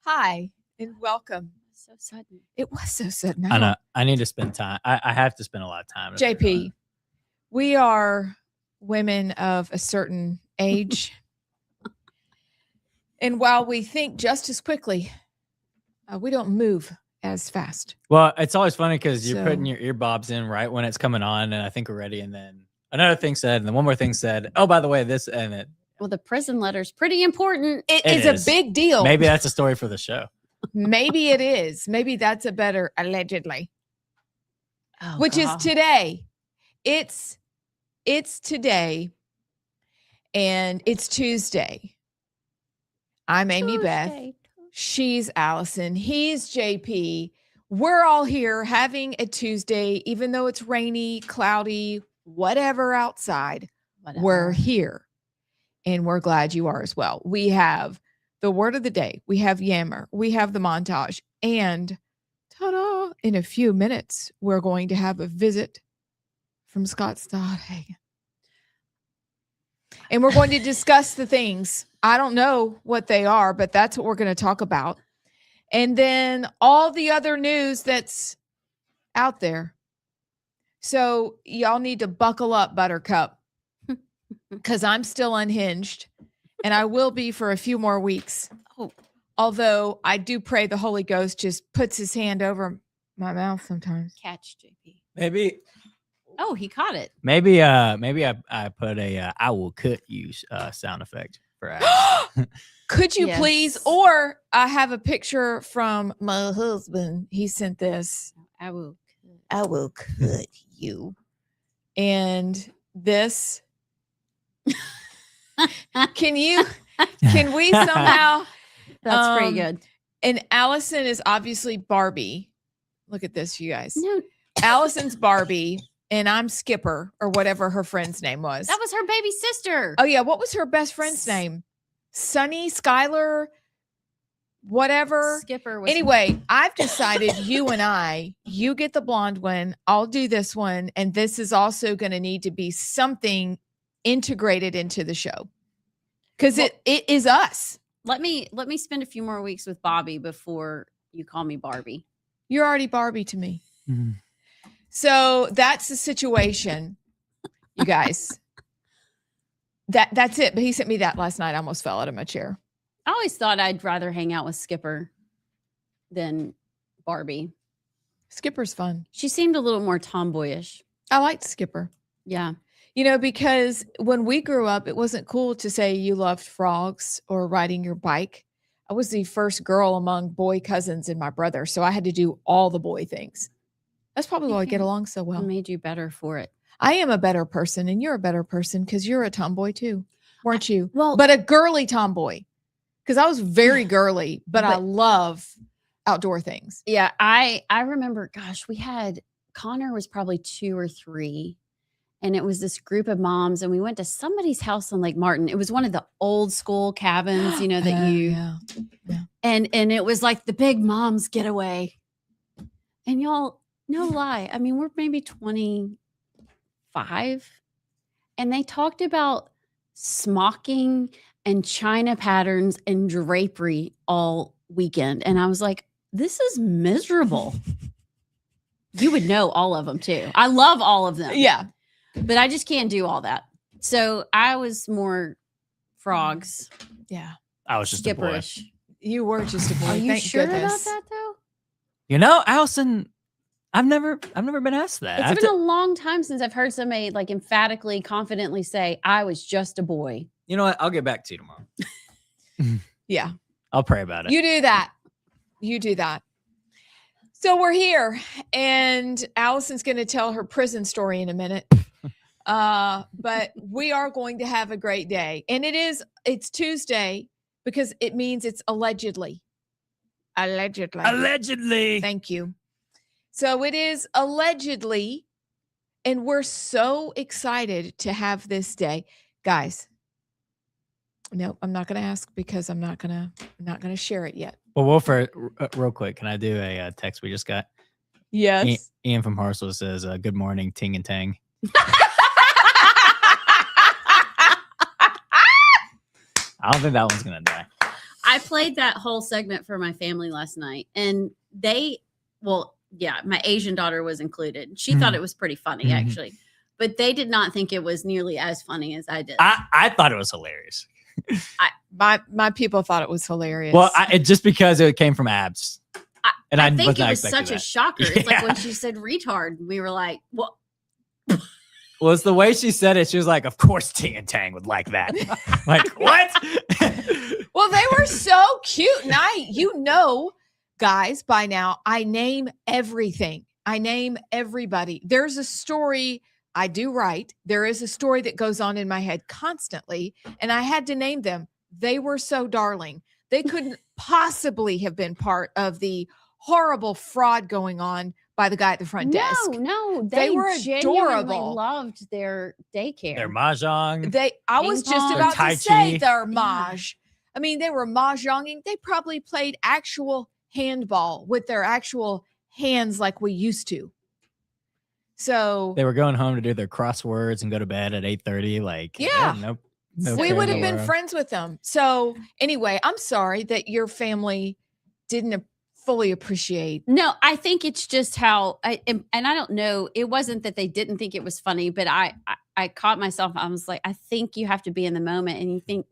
Hi, and welcome. So sudden. It was so sudden. I know. I need to spend time. I have to spend a lot of time. JP, we are women of a certain age. And while we think just as quickly, we don't move as fast. Well, it's always funny because you're So- putting your earbobs in right when it's coming on, and I think we're ready. And then another thing said, and then one more thing said, oh, by the way, this and it. Well, the prison letter's pretty important. It It is is. a big deal. Maybe that's a story for the show. Maybe it is. Maybe that's a better allegedly. Oh, Which is God. today. It's today, and it's Tuesday. I'm Amy Beth. Tuesday. She's Allison. He's JP. We're all here having a Tuesday, even though it's rainy, cloudy, whatever outside. Whatever. We're here, and we're glad you are as well. We have the word of the day. We have Yammer. We have the montage. And ta-da, in a few minutes, we're going to have a visit from Scott Stadthagen. And we're going to discuss the things. I don't know what they are, but that's what we're going to talk about. And then all the other news that's out there. So y'all need to buckle up, Buttercup, because I'm still unhinged, and I will be for a few more weeks. Oh. Although I do pray the Holy Ghost just puts his hand over my mouth sometimes. Catch, JP. Maybe Oh, he caught it. I put a I will cut you sound effect for Alex. Could you Yes. please? Or I have a picture from my husband. He sent this. I will. I will cut you. And this. Can we somehow? That's pretty Um, good. And Allison is obviously Barbie. Look at this, you guys. No, Allison's Barbie, and I'm Skipper, or whatever her friend's name was. that was her baby sister. Oh, yeah. What was her best friend's name? Sunny, Skylar, whatever. Skipper was. Anyway, I've decided you get the blonde one. I'll do this one. And this is also going to need to be something integrated into the show. Because Well- it is us. Let me spend a few more weeks with Bobby before you call me Barbie. You're already Barbie to me. Mhm. So that's the situation, you guys. That's it. But he sent me that last night. I almost fell out of my chair. I always thought I'd rather hang out with Skipper than Barbie. Skipper's fun. She seemed a little more tomboyish. I liked Skipper. Yeah. Because when we grew up, it wasn't cool to say you loved frogs or riding your bike. I was the first girl among boy cousins and my brother, so I had to do all the boy things. That's probably why I get Okay. along so I well. made you better for it. I am a better person, and you're a better person because you're a tomboy too, weren't you? Well, But a girly tomboy, because I was very girly, but I But- love outdoor things. yeah, I remember, gosh, Connor was probably 2 or 3. And it was this group of moms, and we went to somebody's house on Lake Martin. It was one of the old school cabins, that Oh, you yeah. and it was like the big moms getaway. And y'all, no lie, I mean, we're maybe 25, and they talked about smocking and china patterns and drapery all weekend. And I was like, this is miserable. You would know all of them too. I love all of them. Yeah. But I just can't do all that. So I was more frogs, Yeah. I was just a boy. skipperish. You were just a boy. Are you Thank sure goodness. about that though? Allison, I've never been asked that. I have It's been to- a long time since I've heard somebody like emphatically, confidently say, I was just a boy. you know what? I'll get back to you tomorrow. Yeah. I'll pray about it. You do that. You do that. So we're here, and Allison's going to tell her prison story in a minute. But we are going to have a great day. And it's Tuesday because it means it's allegedly. Allegedly. Allegedly. Thank you. So it is allegedly, and we're so excited to have this day. Guys, no, I'm not going to ask because I'm not going to share it yet. Well, Wolfer, real quick, can I do a text we just got? Yes. Ian from Harsel says, good morning, ting and tang. I don't think that one's going to die. I played that whole segment for my family last night, and my Asian daughter was included. She thought it was pretty funny, actually, but they did not think it was nearly as funny as I did. I thought it was hilarious. My people thought it was hilarious. Well, just because it came from Abs. And I think was it not was expecting such a that. shocker. It's like when she said retard, we were like, well, Well, it's the way she said it. She was like, of course Ting and Tang would like that. Like, what? well, they were so cute. And guys, by now, I name everything. I name everybody. There's a story I do write. There is a story that goes on in my head constantly, and I had to name them. They were so darling. They couldn't possibly have been part of the horrible fraud going on by the guy at the front desk. No, They were genuinely adorable. Loved their daycare. Their mahjong. I was Ping just pong. about Tai to say Chi. their maj. I mean, they were mahjonging. They probably played actual handball with their actual hands like we used to. So They were going home to do their crosswords and go to bed at 8:30. Like, Yeah. Nope. we would have been friends with them. So anyway, I'm sorry that your family didn't fully appreciate. No, I think it's just how and I don't know. It wasn't that they didn't think it was funny, but I caught myself. I was like, I think you have to be in the moment, and you think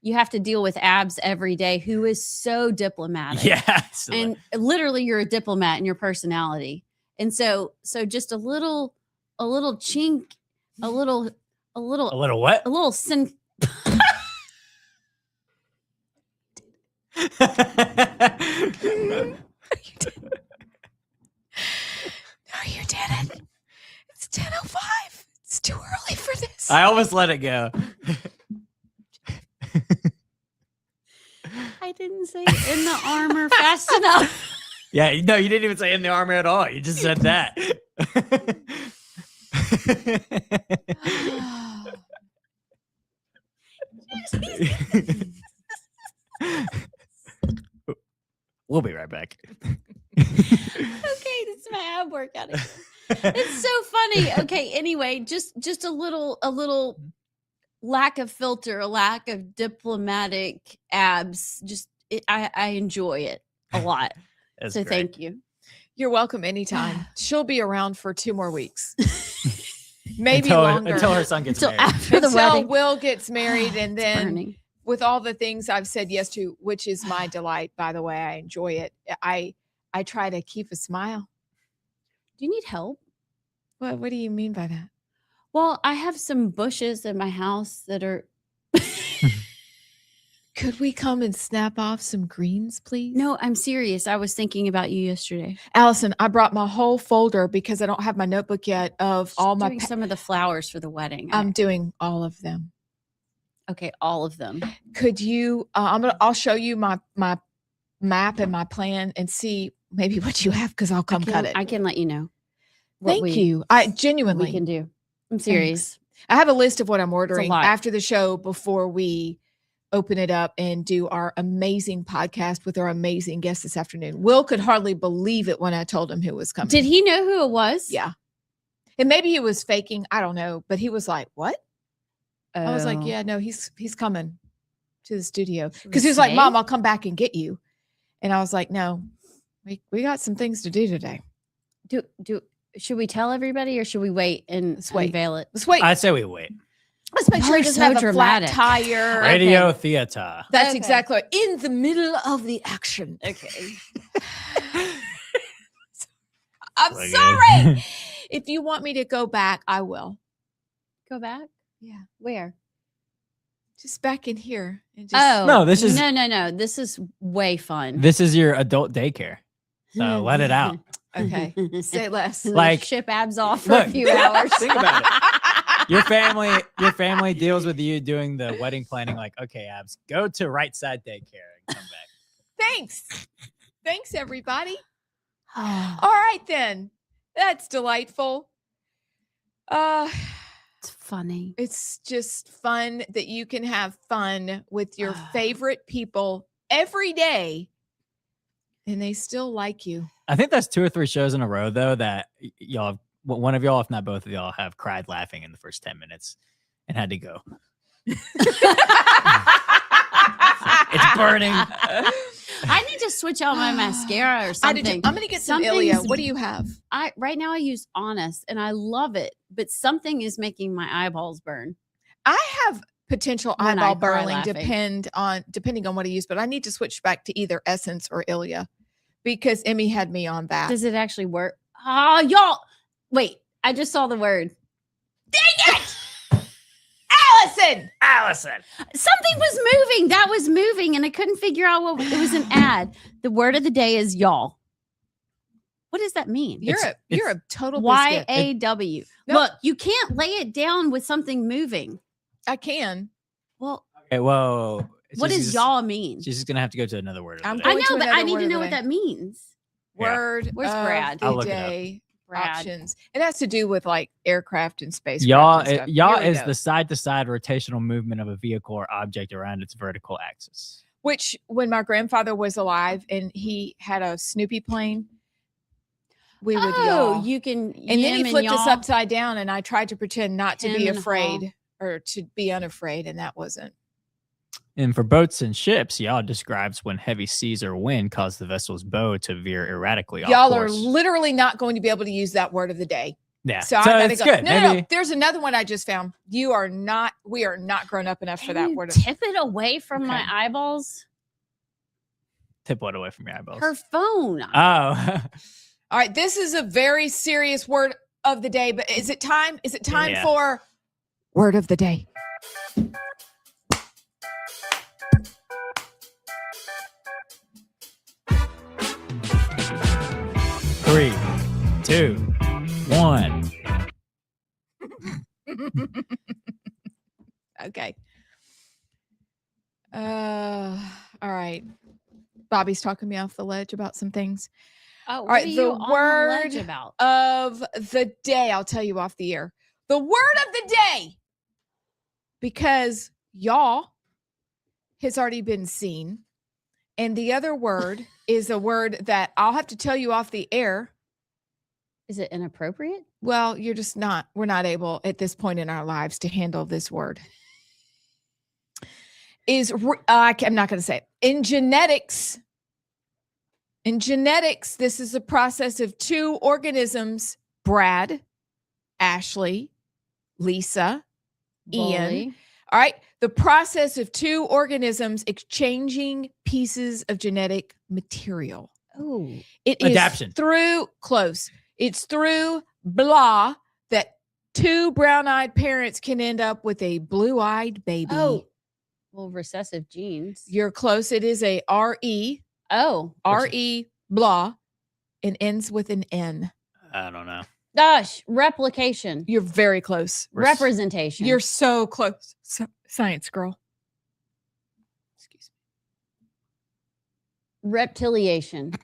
you have to deal with Abs every day, who is so diplomatic. Yeah. And literally, you're a diplomat in your personality, and so just a little chink, a little what? a little sin. No, you didn't. It's 10:05. It's too early for this. I almost let it go. I didn't say in the armor fast enough. Yeah, no, you didn't even say in the armor at all. You just said that. We'll be right back. Okay, this is my ab workout again. It's so funny. Okay, anyway, just a little lack of filter, a lack of diplomatic Abs. I enjoy it a lot. That's So great. thank you. You're welcome anytime. She'll be around for 2 more weeks. Maybe until, longer. until her son gets Until married. after the Until wedding. Will gets married, and It's then burning. with all the things I've said yes to, which is my delight, by the way, I enjoy it. I try to keep a smile. Do you need help? What do you mean by that? Well, I have some bushes in my house that are. Could we come and snap off some greens, please? No, I'm serious. I was thinking about you yesterday. Allison, I brought my whole folder because I don't have my notebook yet of all my. Doing some of the flowers for the wedding. I'm doing all of them. Okay, all of them. Could you? I'll show you my map and my plan and see maybe what you have because I'll come cut it. I can let you know. what Thank we- you. I We genuinely. can do. I'm serious. I have a list of what I'm ordering lot. after the show before we open it up and do our amazing podcast with our amazing guest this afternoon. Will could hardly believe it when I told him who was coming. Did he know who it was? Yeah. And maybe he was faking. I don't know. But he was like, what? I was like, Oh. yeah, no, he's coming to the studio. Should we Because he was like, say? Mom, I'll come back and get you. And I was like, no, we got some things to do today. Should we tell everybody or should we wait and Let's wait. unveil it? Let's wait. I say we wait. Let's make sure he You're doesn't so have a dramatic. flat tire. Radio theater. That's Okay. exactly right. In the middle of the action. Okay. I'm Plug in. sorry. If you want me to go back, I will. Go back? Yeah. Where? Just back in here. And just, Oh. No, this is- No. This is way fun. This is your adult daycare. So let it out. Okay. Say less. Like- ship Abs off for Look, a few hours. think about Your family deals with you doing the wedding planning. Like, okay, Abs, go to Rightside daycare and come back. Thanks, everybody. All right, then. That's delightful. It's funny. It's just fun that you can have fun with your favorite people every day and they still like you. I think that's 2 or 3 shows in a row, though, that y'all, one of y'all, if not both of y'all, have cried laughing in the first 10 minutes and had to go. It's burning. I need to switch out my mascara or I something. did too. I'm going to get some Something's- Ilia. What do you have? Right now I use Honest and I love it, but something is making my eyeballs burn. I have potential When I eyeball cry burning laughing. depending on what I use, but I need to switch back to either Essence or Ilia because Emmy had me on that. Does it actually work? Oh, y'all. Wait, I just saw the word. Allison! Something was moving. That was moving, and I couldn't figure out what it was. An ad. The word of the day is y'all. What does that mean? You're a total biscuit. YAW. Nope. Look, you can't lay it down with something moving. I can. Well, Okay, whoa. what does y'all mean? She's just gonna have to go to another word. I'm of the I day. going to know, but I another need word to of know the what day. that means. Yeah. Word Where's of Brad? the I'll look it up. day Brad. options. It has to do with like aircraft and space. Yaw, and stuff. yaw Here we is go. the side-to-side rotational movement of a vehicle or object around its vertical axis. Which when my grandfather was alive and he had a Snoopy plane, we would yaw. You can. And then he flipped us yaw. upside down, and I tried to pretend not to Hem be and haw. afraid or to be unafraid, and that wasn't. And for boats and ships, yaw describes when heavy seas or wind cause the vessel's bow to veer erratically off Y'all are course. literally not going to be able to use that word of the day. Yeah, So I gotta it's go. good. No, Maybe no. There's another one I just found. We are not grown up enough for Can that you word. tip it away from my Okay. eyeballs. tip what away from your eyeballs. Her phone. Oh, All right, this is a very serious word of the day, but is it time? Is it time Yeah. for word of the day? 3, 2, 1. Okay. All right. Bobby's talking me off the ledge about some things. Oh, right, what are the you on the ledge word about? Of the day, I'll tell you off the air. The word of the day, because y'all has already been seen. And the other word is a word that I'll have to tell you off the air. Is it inappropriate? Well, we're not able at this point in our lives to handle this word. I'm not going to say it. In genetics, this is a process of two organisms, Brad, Ashley, Lisa, Ian. Bully. All right. The process of two organisms exchanging pieces of genetic material. Oh, It is Adaption. It's through blah that two brown-eyed parents can end up with a blue-eyed baby. oh. Well, recessive genes. You're close. It is a R-E, Oh, R-E, blah, and ends with an N. I don't know. gosh, replication, You're very close. representation. You're so close. Science girl. Excuse reptiliation. me.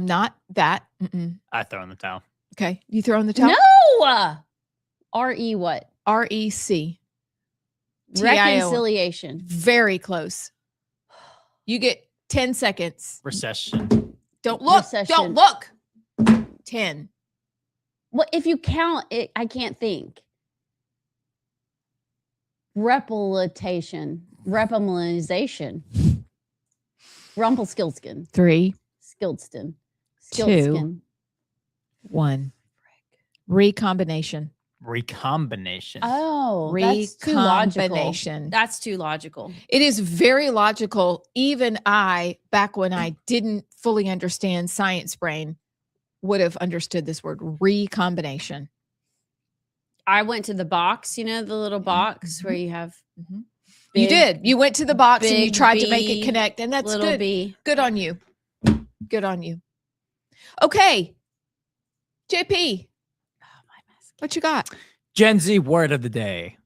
Not that. Mm-mm. I throw in the towel. Okay. You throw in the towel? No. R-E what? R-E-C. TIO. Reconciliation. Very close. You get 10 seconds. Recession. Don't look. Recession. Don't look. 10. Well, if you count it, I can't think. Repilation. Rumpelstiltskin. 3, Skilston. 2, 1. Recombination. Recombination. Oh, that's too logical. Recombination. That's too logical. It is very logical. Even I, back when I didn't fully understand science brain, would have understood this word recombination. I went to the box, the little box where you have Mhm. You big, did. You went to the box and you big tried to make it B, connect, and that's little good. B. Good on you. Good on you. Okay. JP, Oh, my mascara. what you got? Gen Z word of the day.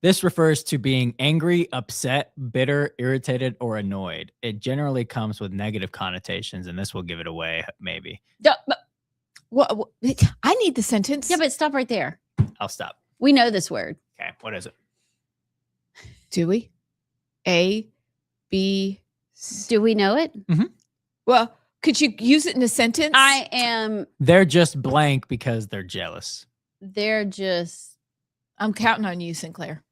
This refers to being angry, upset, bitter, irritated, or annoyed. It generally comes with negative connotations, and this will give it away, maybe. What? I need the sentence. Yeah, but stop right there. I'll stop. We know this word. Okay, what is it? Do we? A, B, C. Do we know it? Well, could you use it in a sentence? They're just blank because they're jealous. They're just, I'm counting on you, Sinclair.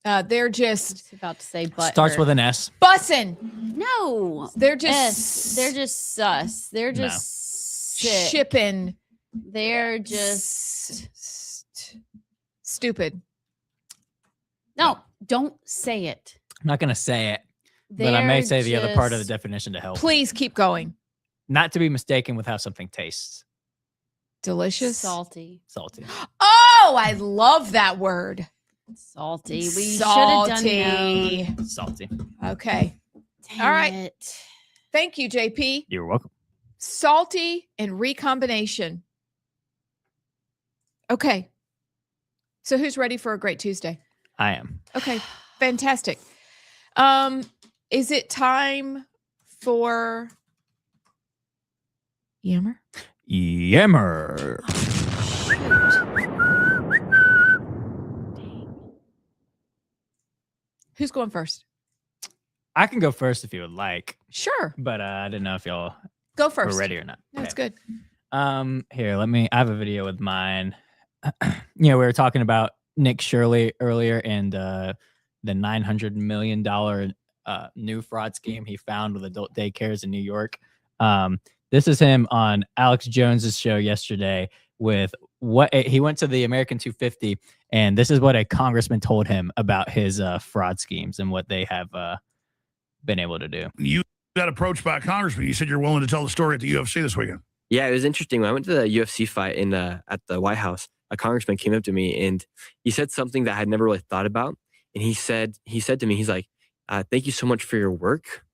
They're I just was about to say butt. Starts with an S. bussing. no. They're just They're just sus. They're No. just sick. shipping. They're just stupid. no. Don't say it. I'm not going to say it, but I may They're say the other part of the just definition to help. Please keep going. Not to be mistaken with how something tastes. Delicious. salty. Salty. Oh, I love that word. Salty. We should have done Salty. known. Salty. Okay. Dang All right. it. Thank you, JP. You're welcome. Salty and recombination. Okay. So who's ready for a great Tuesday? I am. Okay. Fantastic. Is it time for Yammer? Yammer. Who's going first? I can go first if you would like, Sure. but I didn't know if y'all Go were first. ready or not. That's Okay. good. Here, I have a video with mine. We were talking about Nick Shirley earlier and the $900 million new fraud scheme he found with adult daycares in New York. This is him on Alex Jones's show yesterday with he went to the American 250, and this is what a congressman told him about his fraud schemes and what they have been able to do. You got approached by a congressman. You said you're willing to tell the story at the UFC this weekend. Yeah, it was interesting. When I went to the UFC fight at the White House, a congressman came up to me and he said something that I had never really thought about. And he said to me, he's like, thank you so much for your work.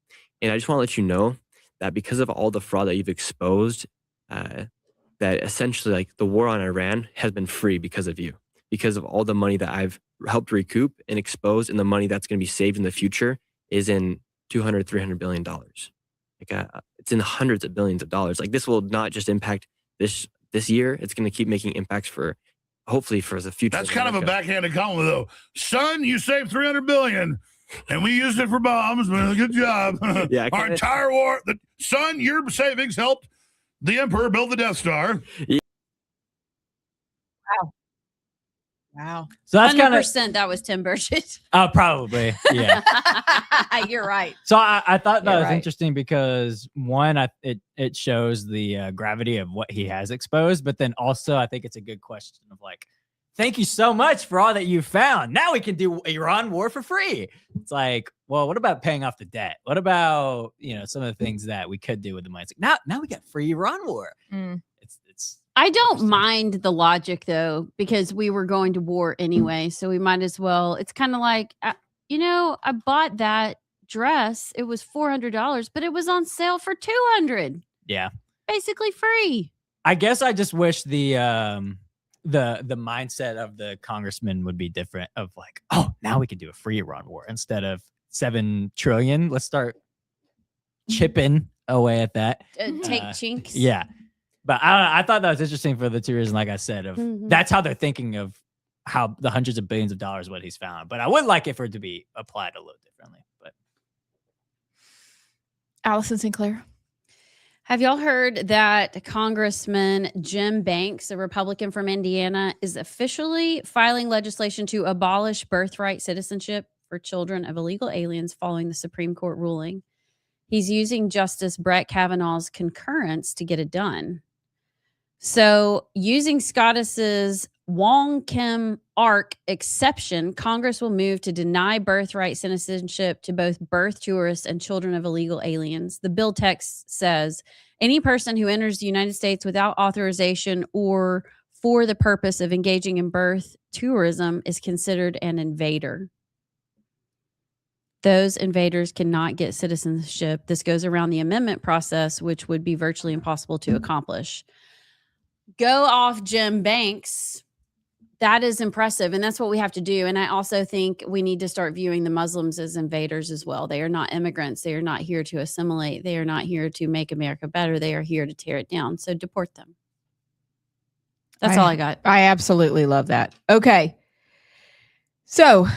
And I just want to let you know that because of all the fraud that you've exposed, that essentially like the war on Iran has been free because of you, because of all the money that I've helped recoup and expose, and the money that's going to be saved in the future is in $200-300 billion. Like it's in the hundreds of billions of dollars. Like this will not just impact this year. It's going to keep making impacts for hopefully for the future. That's kind of a backhanded compliment, though. Son, you saved $300 billion, and we used it for bombs. Man, good job. Yeah, our entire war. Son, your savings helped the emperor build the Death Star. Wow. So that's kind of 100% that was Tim Burchett. probably, yeah. You're right. So I thought that You're was right. interesting because one, it shows the gravity of what he has exposed, but then also I think it's a good question of like, thank you so much for all that you found. Now we can do Iran war for free. It's like, well, what about paying off the debt? What about some of the things that we could do with the money? It's like, now we got free Iran war. Mm. It's I don't Interesting. mind the logic though, because we were going to war anyway. So we might as well. It's kind of like, I bought that dress. It was $400, but it was on sale for $200. Yeah. Basically free. I guess I just wish the mindset of the congressman would be different. Of like, oh, now we can do a free Iran war instead of 7 trillion. Let's start chipping away at that. Take chinks. Yeah, but I thought that was interesting for the two reasons, like I said, of Mhm. that's how they're thinking of how the hundreds of billions of dollars what he's found. But I would like it for it to be applied a little differently. But Allison Sinclair. Have y'all heard that Congressman Jim Banks, a Republican from Indiana, is officially filing legislation to abolish birthright citizenship for children of illegal aliens following the Supreme Court ruling? He's using Justice Brett Kavanaugh's concurrence to get it done. So, using SCOTUS's Wong Kim Ark exception, Congress will move to deny birthright citizenship to both birth tourists and children of illegal aliens. The bill text says, any person who enters the United States without authorization or for the purpose of engaging in birth tourism is considered an invader. Those invaders cannot get citizenship. This goes around the amendment process, which would be virtually impossible to accomplish. Go off, Jim Banks. That is impressive. And that's what we have to do. And I also think we need to start viewing the Muslims as invaders as well. They are not immigrants. They are not here to assimilate. They are not here to make America better. They are here to tear it down. So deport them. That's all I got. I absolutely love that. Okay. So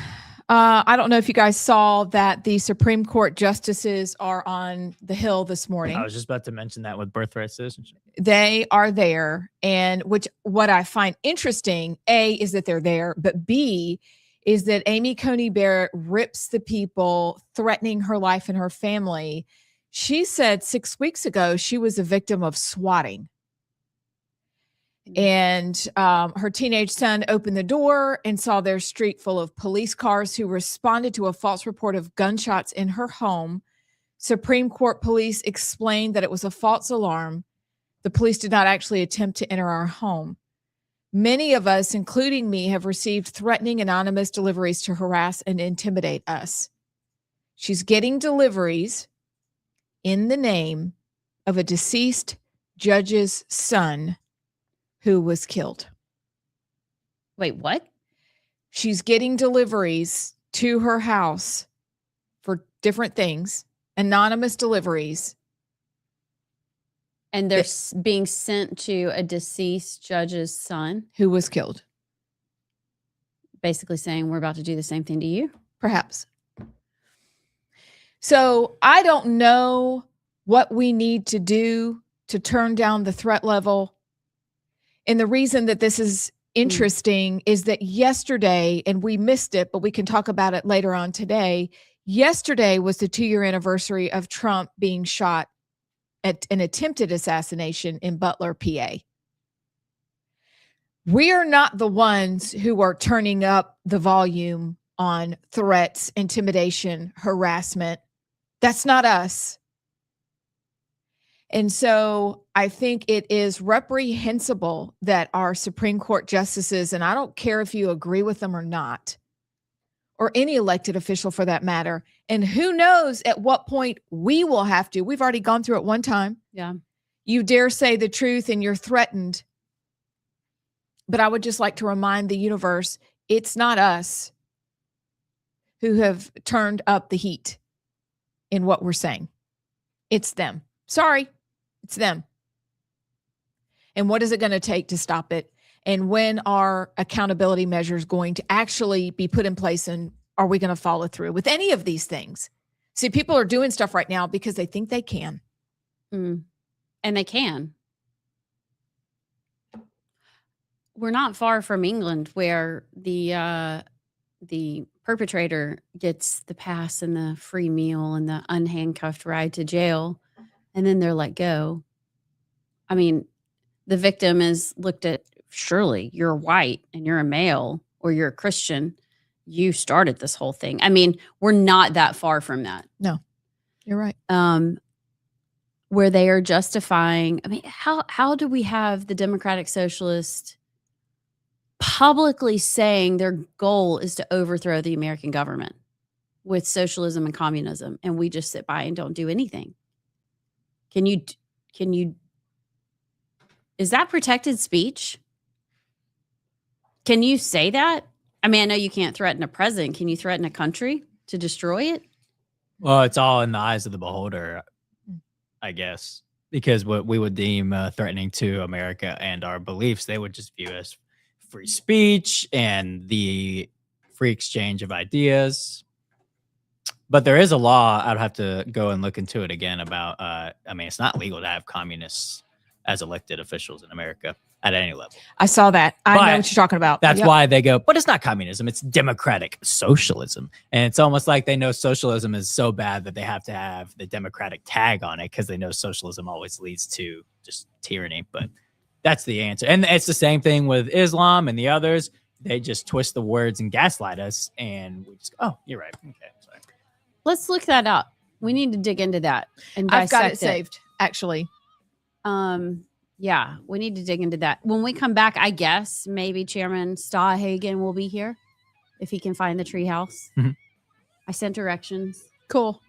I don't know if you guys saw that the Supreme Court justices are on the Hill this morning. I was just about to mention that with birthright citizenship. They are there. And what I find interesting, A, is that they're there, but B, is that Amy Coney Barrett rips the people threatening her life and her family. She said 6 weeks ago she was a victim of swatting. And her teenage son opened the door and saw their street full of police cars who responded to a false report of gunshots in her home. Supreme Court police explained that it was a false alarm. The police did not actually attempt to enter our home. Many of us, including me, have received threatening anonymous deliveries to harass and intimidate us. She's getting deliveries in the name of a deceased judge's son who was killed. Wait, what? She's getting deliveries to her house for different things, anonymous deliveries. And they're being sent to a deceased judge's son, who was killed. basically saying we're about to do the same thing to you. Perhaps. So I don't know what we need to do to turn down the threat level. And the reason that this is interesting is that yesterday, and we missed it, but we can talk about it later on today. Yesterday was the 2-year anniversary of Trump being shot at an attempted assassination in Butler, PA. We are not the ones who are turning up the volume on threats, intimidation, harassment. That's not us. And so I think it is reprehensible that our Supreme Court justices, and I don't care if you agree with them or not, or any elected official for that matter, and who knows at what point we will have to. We've already gone through it one time. Yeah. You dare say the truth and you're threatened. But I would just like to remind the universe, it's not us who have turned up the heat in what we're saying. It's them. Sorry, it's them. And what is it going to take to stop it? And when are accountability measures going to actually be put in place? And are we going to follow through with any of these things? See, people are doing stuff right now because they think they can. And they can. We're not far from England, where the perpetrator gets the pass and the free meal and the unhandcuffed ride to jail, and then they're let go. I mean, the victim is looked at, surely you're white and you're a male or you're a Christian. You started this whole thing. I mean, we're not that far from that. No, you're right. Where they are justifying, I mean, how do we have the Democratic Socialist publicly saying their goal is to overthrow the American government with socialism and communism, and we just sit by and don't do anything? Can you, is that protected speech? Can you say that? I mean, I know you can't threaten a president. Can you threaten a country to destroy it? Well, it's all in the eyes of the beholder, I guess, because what we would deem threatening to America and our beliefs, they would just view as free speech and the free exchange of ideas. But there is a law. I'd have to go and look into it again about, I mean, it's not legal to have communists as elected officials in America at any level. I saw that. I know But what you're talking about. That's Yep. why they go, but it's not communism, it's democratic socialism. And it's almost like they know socialism is so bad that they have to have the democratic tag on it because they know socialism always leads to just tyranny. But that's the answer. And it's the same thing with Islam and the others. They just twist the words and gaslight us. And we just, oh, you're right. Okay, sorry. Let's look that up. We need to dig into that and I've got it dissect saved, actually. Yeah, we need to dig into that. When we come back, I guess maybe Chairman Stadthagen will be here if he can find the treehouse. Mhm. I sent directions. Cool.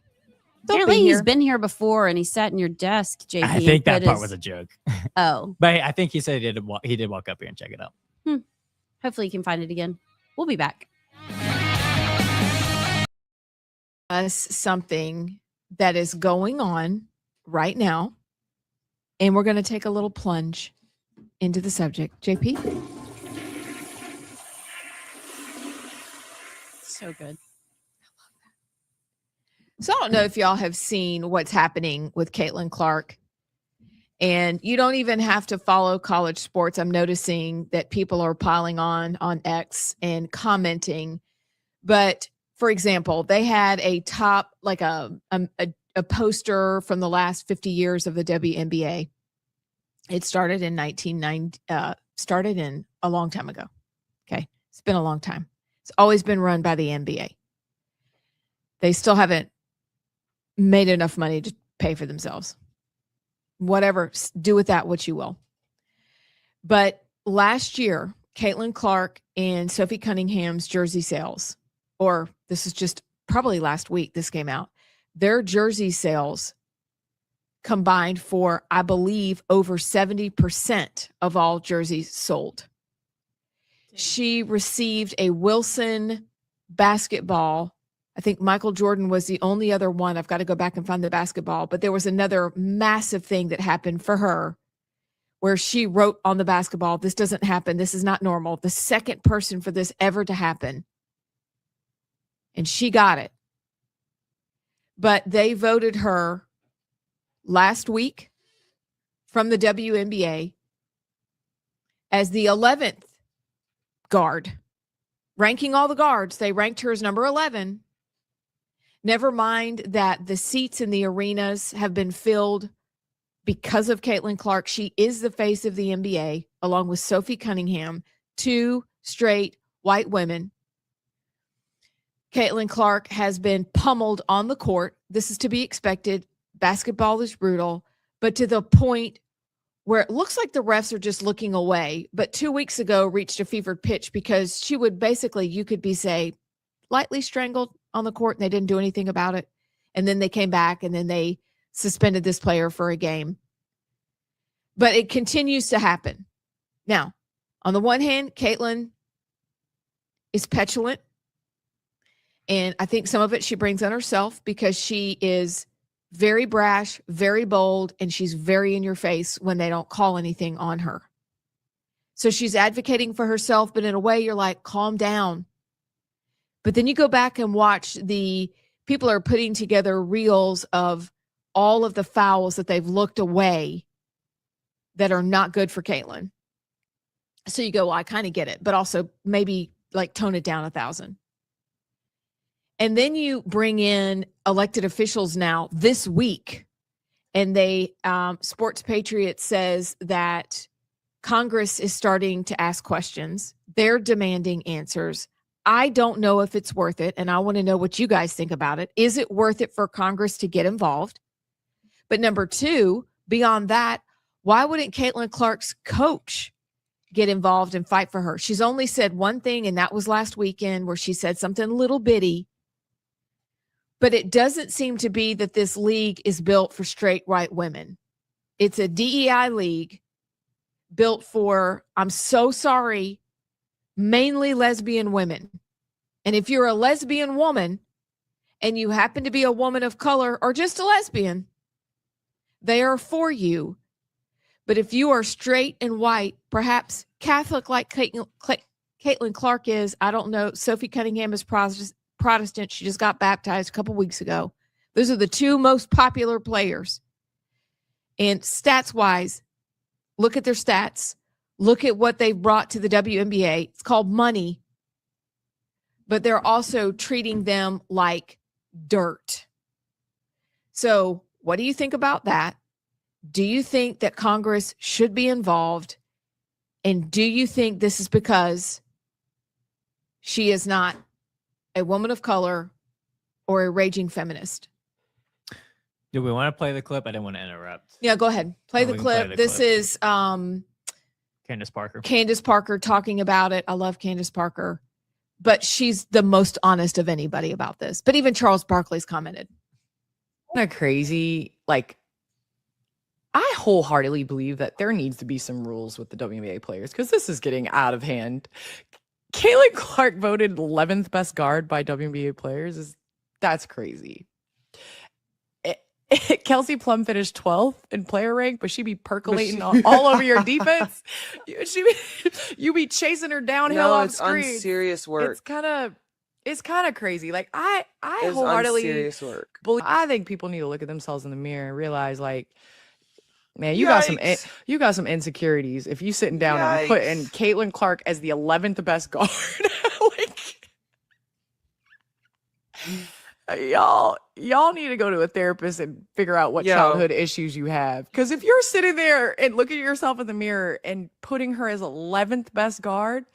Don't Apparently, be he's here. been here before, and he sat in your desk, JP. I think that and part put was a his- joke. Oh, But I think he said he did walk up here and check it out. hopefully, he can find it again. We'll be back. Us something that is going on right now. And we're going to take a little plunge into the subject. JP? So good. So I don't know if y'all have seen what's happening with Caitlin Clark. And you don't even have to follow college sports. I'm noticing that people are piling on X and commenting But for example, they had a top, like a poster from the last 50 years of the WNBA. It started in 1990, started in a long time ago. Okay. It's been a long time. It's always been run by the NBA. They still haven't made enough money to pay for themselves. Whatever, do with that what you will. But last year, Caitlin Clark and Sophie Cunningham's jersey sales, or this is just probably last week this came out, their jersey sales combined for, I believe, over 70% of all jerseys sold. She received a Wilson basketball. I think Michael Jordan was the only other one. I've got to go back and find the basketball, but there was another massive thing that happened for her where she wrote on the basketball, "This doesn't happen. This is not normal." The second person for this ever to happen. And she got it. But they voted her last week from the WNBA as the 11th guard. Ranking all the guards, they ranked her as number 11. Never mind that the seats in the arenas have been filled because of Caitlin Clark. She is the face of the NBA, along with Sophie Cunningham, 2 straight white women. Caitlin Clark has been pummeled on the court. This is to be expected. Basketball is brutal, but to the point where it looks like the refs are just looking away. But 2 weeks ago reached a fevered pitch because she would basically, you could be, say, lightly strangled on the court and they didn't do anything about it. And then they came back and then they suspended this player for a game. But it continues to happen. Now, on the one hand, Caitlin is petulant. And I think some of it she brings on herself because she is very brash, very bold, and she's very in your face when they don't call anything on her. So she's advocating for herself, but in a way you're like, calm down. But then you go back and watch the people are putting together reels of all of the fouls that they've looked away that are not good for Caitlin. So you go, well, I kind of get it, but also maybe like tone it down 1,000. And then you bring in elected officials now this week, and they, Sports Patriot says that Congress is starting to ask questions. They're demanding answers. I don't know if it's worth it, and I want to know what you guys think about it. Is it worth it for Congress to get involved? But number 2, beyond that, why wouldn't Caitlin Clark's coach get involved and fight for her? She's only said one thing, and that was last weekend where she said something little bitty. But it doesn't seem to be that this league is built for straight white women. It's a DEI league built for, I'm so sorry, mainly lesbian women. And if you're a lesbian woman and you happen to be a woman of color or just a lesbian, they are for you. But if you are straight and white, perhaps Catholic like Caitlin Clark is, I don't know, Sophie Cunningham is Protestant. She just got baptized a couple weeks ago. Those are the 2 most popular players. And stats wise, look at their stats. Look at what they've brought to the WNBA. It's called money. But they're also treating them like dirt. So what do you think about that? Do you think that Congress should be involved? And do you think this is because she is not a woman of color or a raging feminist? Do we want to play the clip? I didn't want to interrupt. Yeah, go ahead. Play the clip. This is Candace Parker. Candace Parker talking about it. I love Candace Parker, but she's the most honest of anybody about this. But even Charles Barkley's commented. Kind of crazy. Like, I wholeheartedly believe that there needs to be some rules with the WNBA players because this is getting out of hand. Caitlin Clark voted 11th best guard by WNBA players. That's crazy. Kelsey Plum finished 12th in player rank, but she be percolating all over your defense. You be chasing her downhill off screen. It's unserious work. It's kind of crazy. Like I It's wholeheartedly unserious work. I think people need to look at themselves in the mirror and realize, like, man, you got some insecurities if you sitting down and putting Caitlin Clark as the 11th best guard. Like, Y'all need to go to a therapist and figure out what Yo. childhood issues you have. Because if you're sitting there and looking at yourself in the mirror and putting her as 11th best guard,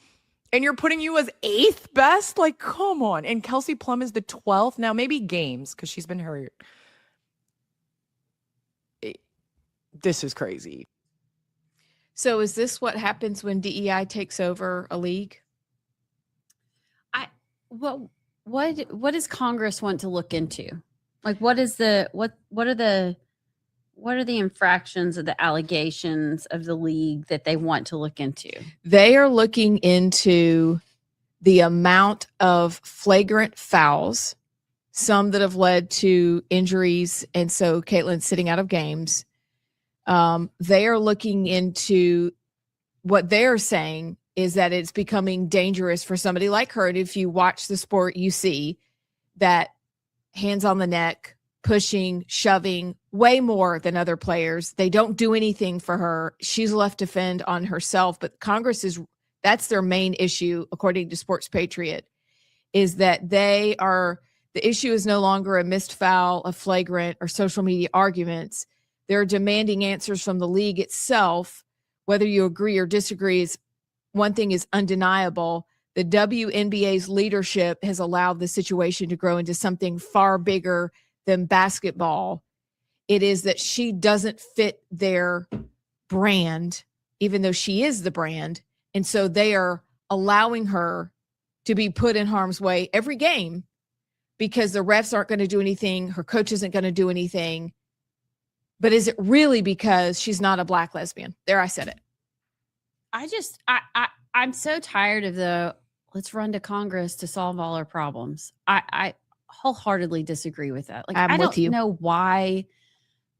and you're putting you as 8th best, like, come on. And Kelsey Plum is the 12th. Now, maybe games, because she's been hurt. This is crazy. So is this what happens when DEI takes over a league? What does Congress want to look into? Like, what are the infractions of the allegations of the league that they want to look into? They are looking into the amount of flagrant fouls, some that have led to injuries, and so Caitlin's sitting out of games. They are looking into what they're saying is that it's becoming dangerous for somebody like her. And if you watch the sport, you see that hands on the neck, pushing, shoving, way more than other players. They don't do anything for her. She's left to fend on herself. But Congress that's their main issue, according to Sports Patriot, is that the issue is no longer a missed foul, a flagrant, or social media arguments. They're demanding answers from the league itself. Whether you agree or disagree, one thing is undeniable. The WNBA's leadership has allowed the situation to grow into something far bigger than basketball. It is that she doesn't fit their brand, even though she is the brand. And so they are allowing her to be put in harm's way every game because the refs aren't going to do anything. Her coach isn't going to do anything. But is it really because she's not a Black lesbian? There, I said it. I'm so tired of let's run to Congress to solve all our problems. I wholeheartedly disagree with that. Like, I don't know why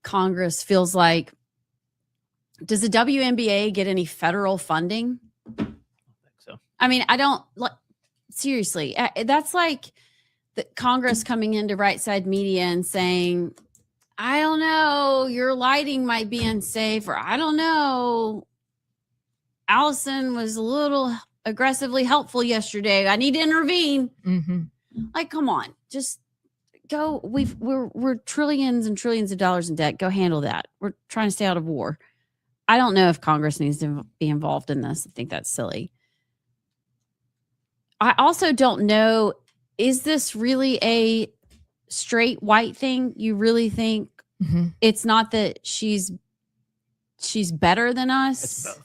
Congress feels like, does the WNBA get any federal funding? I don't think so. I mean, I don't seriously. That's like the Congress coming into Rightside Media and saying, I don't know, your lighting might be unsafe, or I don't know, Allison was a little aggressively helpful yesterday. I need to intervene. Mm-hmm. Like, come on, just go. We're trillions and trillions of dollars in debt. Go handle that. We're trying to stay out of war. I don't know if Congress needs to be involved in this. I think that's silly. I also don't know, is this really a straight white thing? You really think it's not that she's better than us? It's both.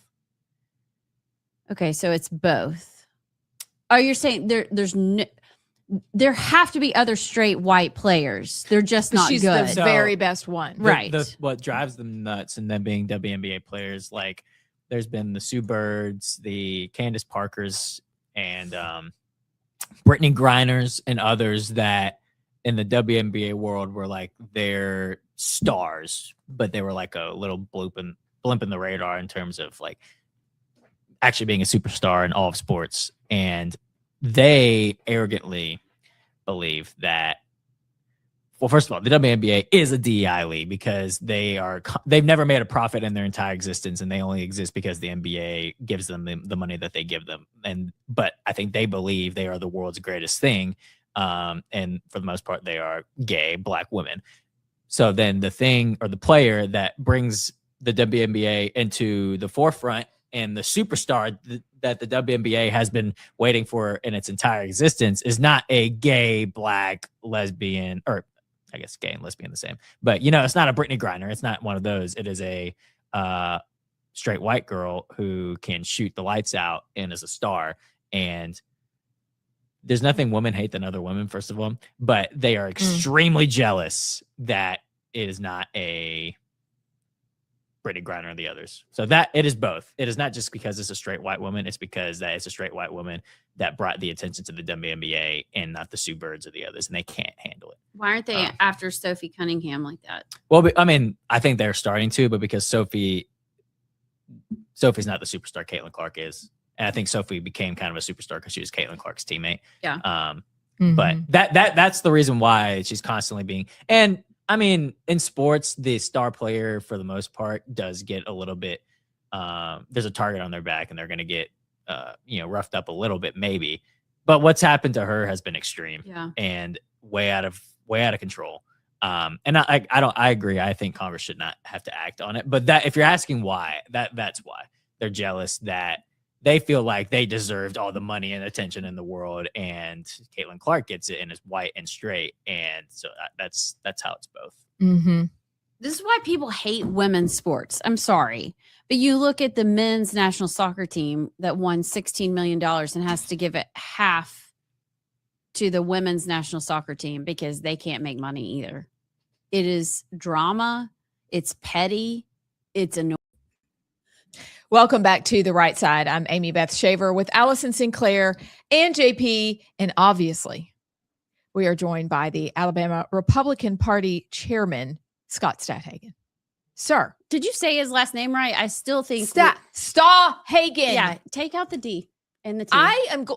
Okay, so it's both. Oh, you're saying there have to be other straight white players. They're just not she's good. the very best one. Right. What drives them nuts and them being WNBA players, like there's been the Sue Birds, the Candace Parkers, and Brittany Griners and others that in the WNBA world were like they're stars, but they were like a little blimp in the radar in terms of like actually being a superstar in all of sports. And they arrogantly believe that, well, first of all, the WNBA is a DEI league because they've never made a profit in their entire existence, and they only exist because the NBA gives them the money that they give them. But I think they believe they are the world's greatest thing, and for the most part, they are gay Black women. So then the thing or the player that brings the WNBA into the forefront and the superstar that the WNBA has been waiting for in its entire existence is not a gay Black lesbian, or I guess gay and lesbian the same, but it's not a Brittany Griner. It's not one of those. It is a straight white girl who can shoot the lights out and is a star. And there's nothing women hate than other women, first of all, but they are extremely jealous that it is not a Brittany Griner and the others. So that it is both. It is not just because it's a straight white woman. It's because that it's a straight white woman that brought the attention to the WNBA and not the Sue Birds or the others, and they can't handle it. Why aren't they after Sophie Cunningham like that? Well, I mean, I think they're starting to, but because Sophie's not the superstar Caitlin Clark is. And I think Sophie became kind of a superstar because she was Caitlin Clark's teammate. Yeah. But that's the reason why she's constantly being, and I mean, in sports, the star player for the most part does get a little bit, there's a target on their back and they're going to get, roughed up a little bit maybe. But what's happened to her has been extreme. Yeah. And way out of control. And I agree. I think Congress should not have to act on it. But that, if you're asking why, that's why they're jealous that they feel like they deserved all the money and attention in the world, and Caitlin Clark gets it and is white and straight, and so that's how it's both. Mm-hmm. This is why people hate women's sports. I'm sorry. But you look at the men's national soccer team that won $16 million and has to give it half to the women's national soccer team because they can't make money either. It is drama. It's petty. It's annoying. Welcome back to The Right Side. I'm Amy Beth Shaver with Allison Sinclair and JP. And obviously, we are joined by the Alabama Republican Party chairman, Scott Stadthagen. Sir. Did you say his last name right? I still think Stadthagen. Yeah, take out the D and the T. I am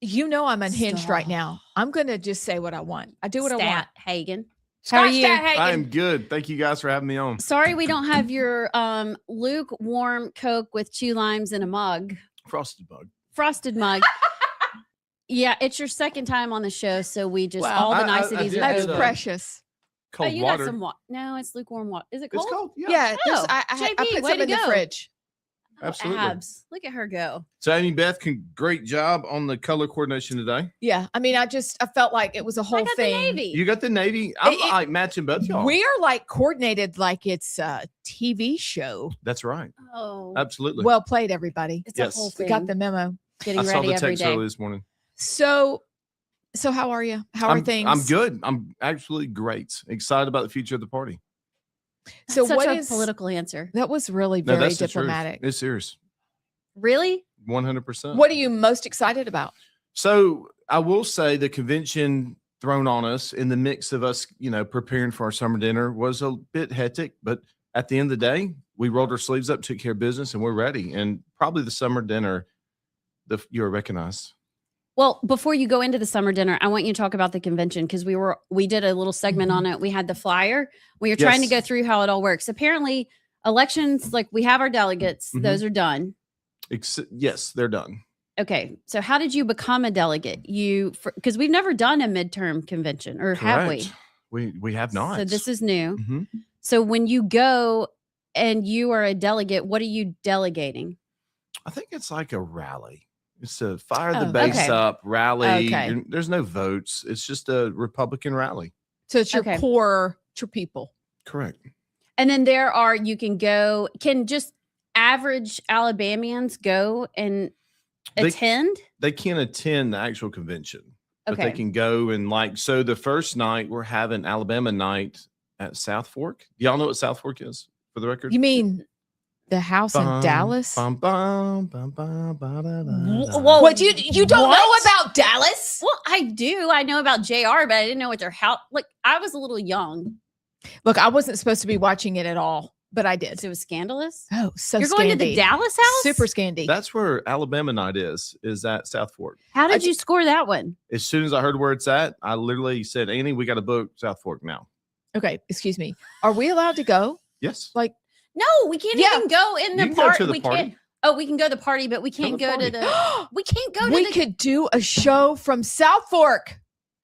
I'm unhinged right now. I'm going to just say what I want. I do what I want. Stadthagen. Scott How are you? Stadthagen. I'm good. Thank you guys for having me on. Sorry we don't have your lukewarm Coke with 2 limes in a mug. Frosted mug. Yeah, it's your second time on the show, so we just all the niceties are That's over. precious. Cold you water. got some water. No, it's lukewarm water. Is it cold? It's cold. Yeah. Yeah, Oh, I JP, put way some to in the go. fridge. Absolutely. Abs. Look at her go. So, Amy Beth, great job on the color coordination today. Yeah, I mean, I felt like it was a whole I got thing. the Navy. You got the Navy. I'm like matching both y'all. We are like coordinated like it's a TV show. That's right. Oh, Absolutely. Well played, everybody. it's yes. a whole We thing. got the memo. Getting I saw ready the every text day. early this morning. So how are you? How are things? I'm good. I'm absolutely great. Excited about the future of the party. So Such what a is political answer? that was really No, very that's the truth. diplomatic. It's serious. Really? 100%. What are you most excited about? So I will say the convention thrown on us in the mix of us, preparing for our summer dinner was a bit hectic, but at the end of the day, we rolled our sleeves up, took care of business, and we're ready. And probably the summer dinner, you'll recognize. Well, before you go into the summer dinner, I want you to talk about the convention because we did a little segment on it. We had the flyer. We were trying to Yes. go through how it all works. Apparently, elections, like we have our delegates, Mhm. those are done. Yes, they're done. Okay, so how did you become a delegate? Because we've never done a midterm convention, or have we? Correct. We have not. So this is new. Mhm. So when you go and you are a delegate, what are you delegating? I think it's like a rally. It's a fire the Oh, base okay. up rally. Okay. There's no votes. It's just a Republican rally. So it's your Okay. core, your people. Correct. And then can just average Alabamians go and They- attend? They can't attend the actual convention, but they Okay. can go and so the first night we're having Alabama night at South Fork. Do y'all know what South Fork is for the record? You mean the house in Dallas? Bum, bum, bum, bum, ba, da, da, da. Whoa. What you don't know What? about Dallas? Well, I do. I know about JR, but I didn't know what their house. Like, I was a little young. Look, I wasn't supposed to be watching it at all, but I did. So it was scandalous. Oh, so You're going to the Scandi. Dallas house? Super Scandy. That's where Alabama night is at South Fork. How I did you score that one? As soon as I heard where it's at, I literally said, Annie, we got to book South Fork now. Okay, excuse me. Are we allowed to go? Yes. Like, No, we can't Yeah. even go in You the can go party. to the We party. can't. Oh, we can go to the party, but we to can't the go to party. the. We can't go to we the. could do a show from South Fork.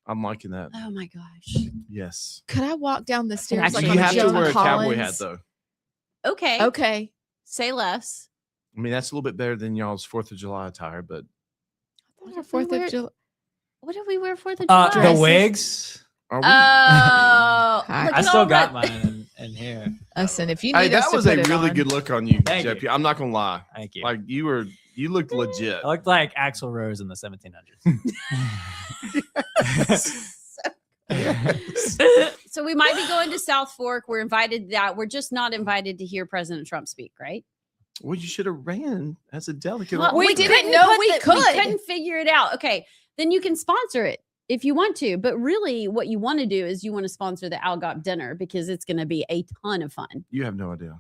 I'm liking that. Oh my gosh. Yes. Could I walk down the stairs Actually, like you I'm have to Joan wear a cowboy Collins? hat, though. Okay. Okay. Say less. I mean, that's a little bit better than y'all's 4th of July attire, but Our 4th of July. What did we wear for the July? The Dresses. wigs. are we? Oh, Hi. look I at still all got that- mine in here. Listen, if you need Hey, us that to was a put it really on- good look on you, Thank JP. you. I'm not gonna lie. Thank you. Like you looked legit. I looked like Axl Rose in the 1700s. So we might be going to South Fork. We're invited that. We're just not invited to hear President Trump speak, right? Well, you should have ran as a delegate. Well, We didn't couldn't know put we We could. couldn't figure it out. Okay, then you can sponsor it if you want to. But really, what you want to do is you want to sponsor the Algop dinner because it's going to be a ton of fun. You have no idea.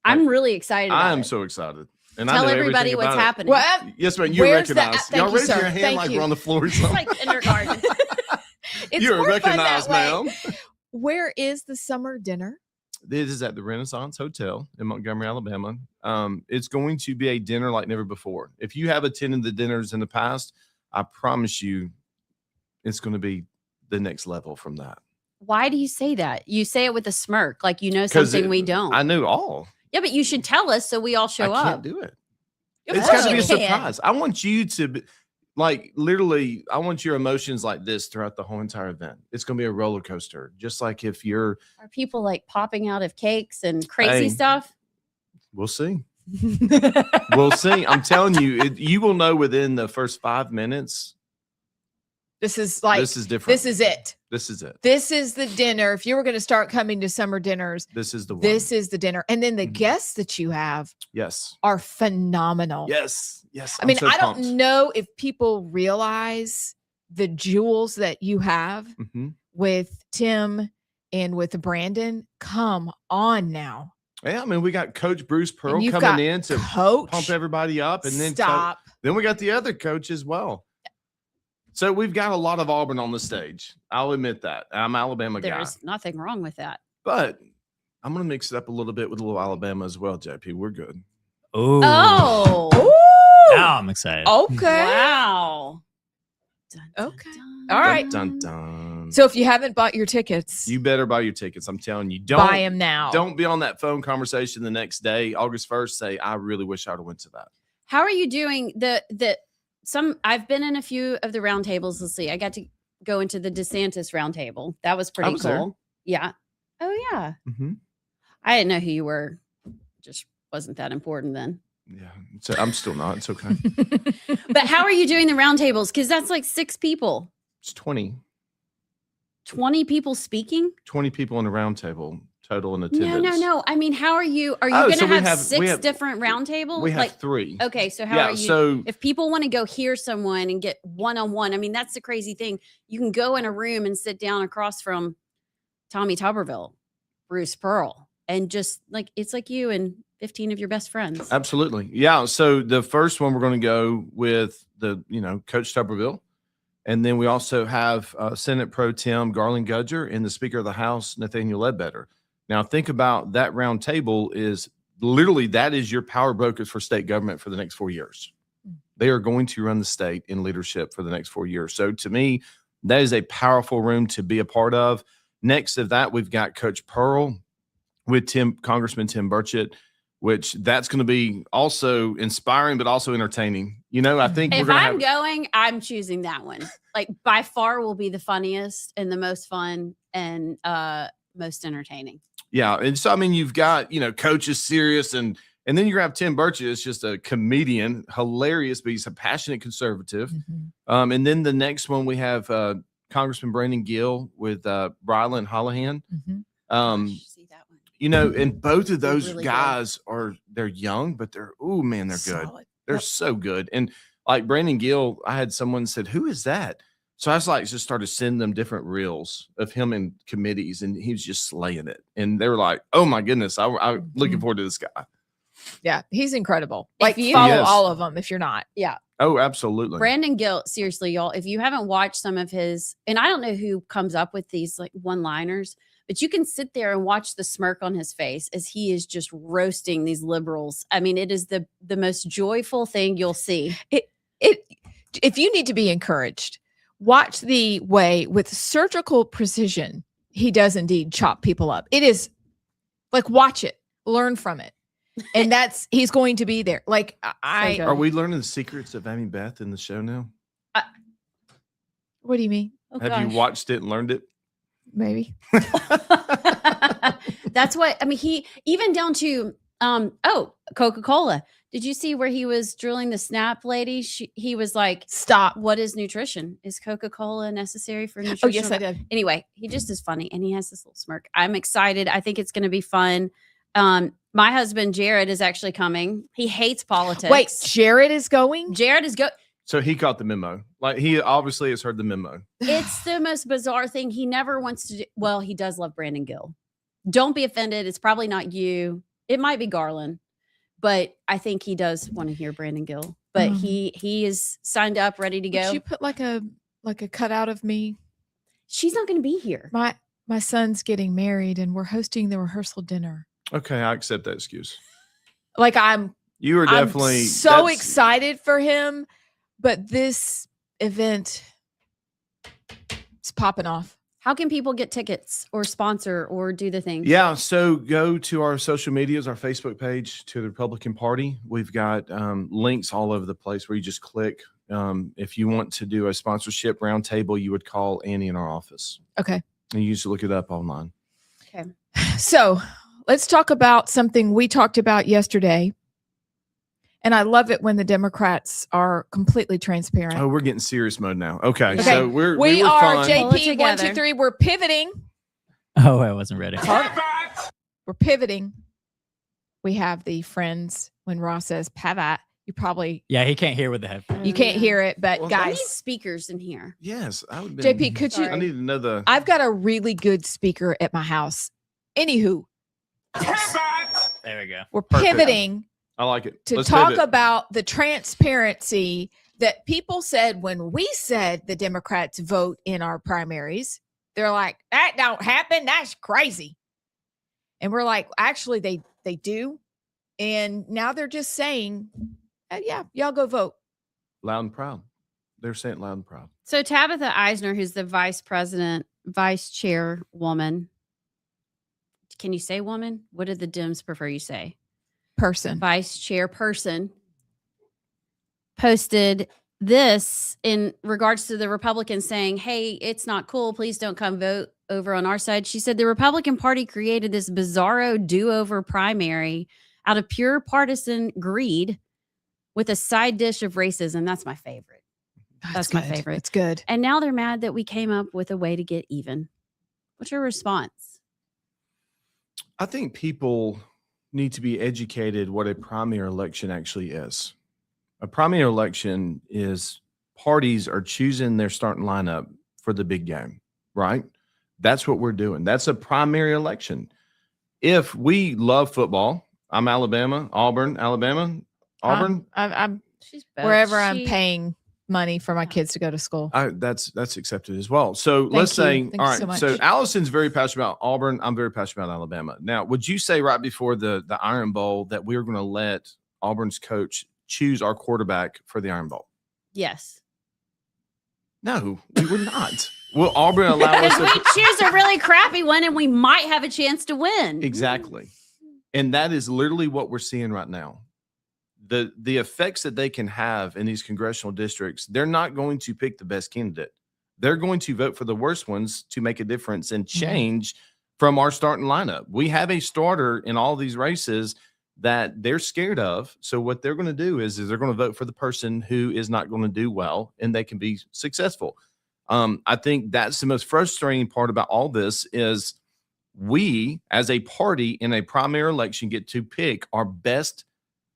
I'm really excited. I about am it. so excited. And Tell I know everybody everything what's about it. happening. Well, Yes, man. You Where's the- recognize. thank Y'all you, raise sir. your hand Thank like you. we're on the floor or It's something. like kindergarten. it's You are more fun that recognized, way. ma'am. Where is the summer dinner? This is at the Renaissance Hotel in Montgomery, Alabama. It's going to be a dinner like never before. If you have attended the dinners in the past, I promise you it's going to be the next level from that. Why do you say that? You say it with a smirk, like you know 'Cause something we don't. I knew all. Yeah, but you should tell us so we all show I can't up. do it. Of It's course got to be a you can. surprise. I want you to be, like, literally, I want your emotions like this throughout the whole entire event. It's going to be a roller coaster. Just like if you're, Are people like popping out of cakes and crazy Hey. stuff? we'll see. We'll see. I'm telling you, you will know within the first 5 minutes. This is like, This is different. this is it. This is it. This is the dinner. If you were going to start coming to summer dinners, This is the one. this is the dinner. And then the Mhm. guests that you have Yes. are phenomenal. Yes. Yes. I mean, so I pumped. don't know if people realize the jewels that you have Mhm. with Tim and with Brandon. Come on now. Yeah, I mean, we got Coach Bruce And Pearl you've coming got in to Coach. pump everybody up, and then Stop. then we got the other coach as well. So we've got a lot of Auburn on the stage. I'll admit that. I'm an Alabama guy, There's nothing wrong with that. but I'm gonna mix it up a little bit with a little Alabama as well. JP, we're good. Ooh. Oh, Ooh. Now I'm excited. Okay. wow. Dun, dun, Okay. dun, All right. Dun, dun. So if you haven't bought your tickets, You better buy your tickets. I'm telling you. Don't buy them now. Don't be on that phone conversation the next day, August 1st. Say, I really wish I'd have went to that. How are you doing? I've been in a few of the roundtables. Let's see. I got to go into the DeSantis roundtable. That was pretty was cool. there. Yeah. Oh yeah. Mm-hmm. I didn't know who you were. Just wasn't that important then. Yeah. So I'm still not. It's okay. But how are you doing the roundtables? Because that's like 6 people, It's 20 people speaking. 20 people in the round table total in attendance. No. I mean, how are you? Are you Oh, going so to we have have- 6 we have- different roundtables? We have Like, 3. okay. So how Yeah. are you? So If people want to go hear someone and get one-on-one, I mean, that's the crazy thing. You can go in a room and sit down across from Tommy Tuberville, Bruce Pearl, and just like, it's like you and 15 of your best friends. absolutely. Yeah. So the first one we're going to go with Coach Tuberville. And then we also have Senate Pro Tem Garland Gudger and the Speaker of the House, Nathaniel Ledbetter. Now, think about that round table is literally that is your power brokers for state government for the next 4 years. They are going to run the state in leadership for the next 4 years. So to me, that is a powerful room to be a part of. Next of that, we've got Coach Pearl with Congressman Tim Burchett, which that's going to be also inspiring, but also entertaining. I think If we're going to I'm have. going, I'm choosing that one. Like by far will be the funniest and the most fun and most entertaining. Yeah. And so, I mean, you've got, Coach is serious and then you're going to have Tim Burchett. It's just a comedian, hilarious, but he's a passionate conservative. Mhm. And then the next one, we have Congressman Brandon Gill with Brylan Holohan. Mhm. I should see that one. And both of those really good. guys they're young, but they're good. Solid. They're so good. And like Brandon Gill, I had someone said, who is that? So I was like, just started sending them different reels of him in committees, and he was just slaying it. And they were like, oh my goodness, I'm looking forward to this guy. Yeah, he's incredible. If Like you- follow Yes. all of them if you're not. Oh, absolutely. Brandon Gill, seriously, y'all, if you haven't watched some of his, and I don't know who comes up with these like one-liners, but you can sit there and watch the smirk on his face as he is just roasting these liberals. I mean, it is the most joyful thing you'll see. If you need to be encouraged, watch the way with surgical precision he does indeed chop people up. It is like watch it, learn from it. And he's going to be there. Like I good. Are we learning the secrets of Amy Beth in the show now? what do you mean? Oh, Have gosh. you watched it and learned it? Maybe. That's what I mean. He even down to Coca-Cola. Did you see where he was drilling the Snap lady? He was like, Stop. "What is nutrition? Is Coca-Cola necessary for nutrition?" Oh, yes, I did. Anyway, he just is funny and he has this little smirk. I'm excited. I think it's going to be fun. My husband Jared is actually coming. He hates politics. Wait, Jared is going? Jared is So he caught the memo. Like he obviously has heard the memo. It's the most bizarre thing. He never wants to do. Well, he does love Brandon Gill. Don't be offended. It's probably not you. It might be Garland, but I think he does want to hear Brandon Gill. But he is signed up, ready to go. Would you put like a cutout of me? She's not going to be here. My son's getting married and we're hosting the rehearsal dinner. Okay, I accept that excuse. Like You are definitely I'm so excited for him, but this event It's popping off. How can people get tickets or sponsor or do the things? Yeah, so go to our social medias, our Facebook page to the Republican Party. We've got links all over the place where you just click. If you want to do a sponsorship roundtable, you would call Annie in our office. Okay. And you just look it up online. Okay. So let's talk about something we talked about yesterday. And I love it when the Democrats are completely transparent. Oh, we're getting serious mode now. Okay. Okay. So we we were are fun. Pull it JP 1, 2, together. 3. We're pivoting. Oh, I wasn't ready. We're pivoting. We have the friends. When Ross says pivot, you probably Yeah, he can't hear with the headphones. you can't hear it, but Well, I need guys, speakers in here. Yes, I would. JP, could you? I need to know the. I've got a really good speaker at my house. Anywho, There we go. we're Perfect. pivoting I like it. to Let's talk pivot. about the transparency that people said when we said the Democrats vote in our primaries. They're like, that don't happen. That's crazy. And we're like, actually, they do. And now they're just saying, yeah, y'all go vote. Loud and proud. They're saying it loud and proud. So Tabitha Eisner, who's the vice chairwoman. Can you say woman? What did the Dems prefer you say? Person. Vice chairperson posted this in regards to the Republicans saying, hey, it's not cool. Please don't come vote over on our side. She said the Republican Party created this bizarro do-over primary out of pure partisan greed with a side dish of racism. That's my favorite. That's my good. favorite. It's good. And now they're mad that we came up with a way to get even. What's your response? I think people need to be educated what a primary election actually is. A primary election is parties are choosing their starting lineup for the big game, right? That's what we're doing. That's a primary election. If we love football, I'm Alabama, Auburn, Alabama, Auburn. I'm She's both. wherever I'm She- paying money for my kids to go to school. That's accepted as well. So Thank let's you. say, Thank all you right. so much. So Allison's very passionate about Auburn. I'm very passionate about Alabama. Now, would you say right before the Iron Bowl that we were going to let Auburn's coach choose our quarterback for the Iron Bowl? Yes. No, we would not. Will Auburn allow us Because we to? choose a really crappy one and we might have a chance to win. Exactly. And that is literally what we're seeing right now. The effects that they can have in these congressional districts, they're not going to pick the best candidate. They're going to vote for the worst ones to make a difference and change from our starting lineup. We have a starter in all these races that they're scared of. So what they're going to do is they're going to vote for the person who is not going to do well and they can be successful. I think that's the most frustrating part about all this is we as a party in a primary election get to pick our best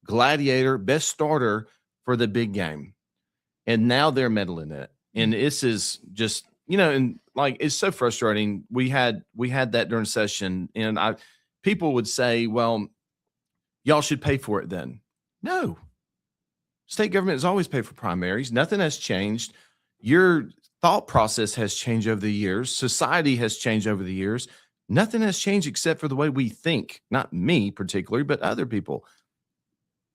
gladiator, best starter for the big game. And now they're meddling in it. And this is just, and like, it's so frustrating. We had that during session and people would say, well, y'all should pay for it then. No, state government has always paid for primaries. Nothing has changed. Your thought process has changed over the years. Society has changed over the years. Nothing has changed except for the way we think, not me particularly, but other people.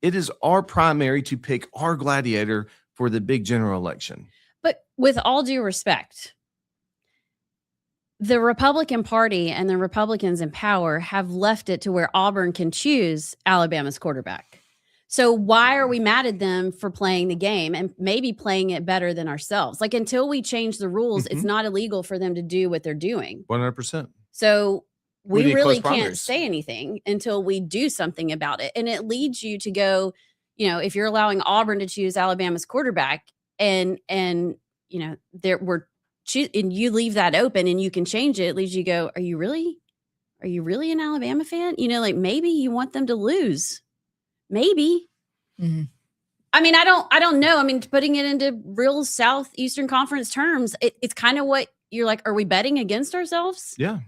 It is our primary to pick our gladiator for the big general election. But with all due respect, the Republican Party and the Republicans in power have left it to where Auburn can choose Alabama's quarterback. So why are we mad at them for playing the game and maybe playing it better than ourselves? Like until we change the rules, it's not illegal for them to do what they're doing. 100%. So We we need really close can't primaries. say anything until we do something about it. And it leads you to go, if you're allowing Auburn to choose Alabama's quarterback and and you leave that open and you can change it, it leads you to go, are you really an Alabama fan? Like maybe you want them to lose. Maybe. Mhm. I mean, I don't know. I mean, putting it into real Southeastern Conference terms, it's kind of what you're like, are we betting against ourselves? Yeah.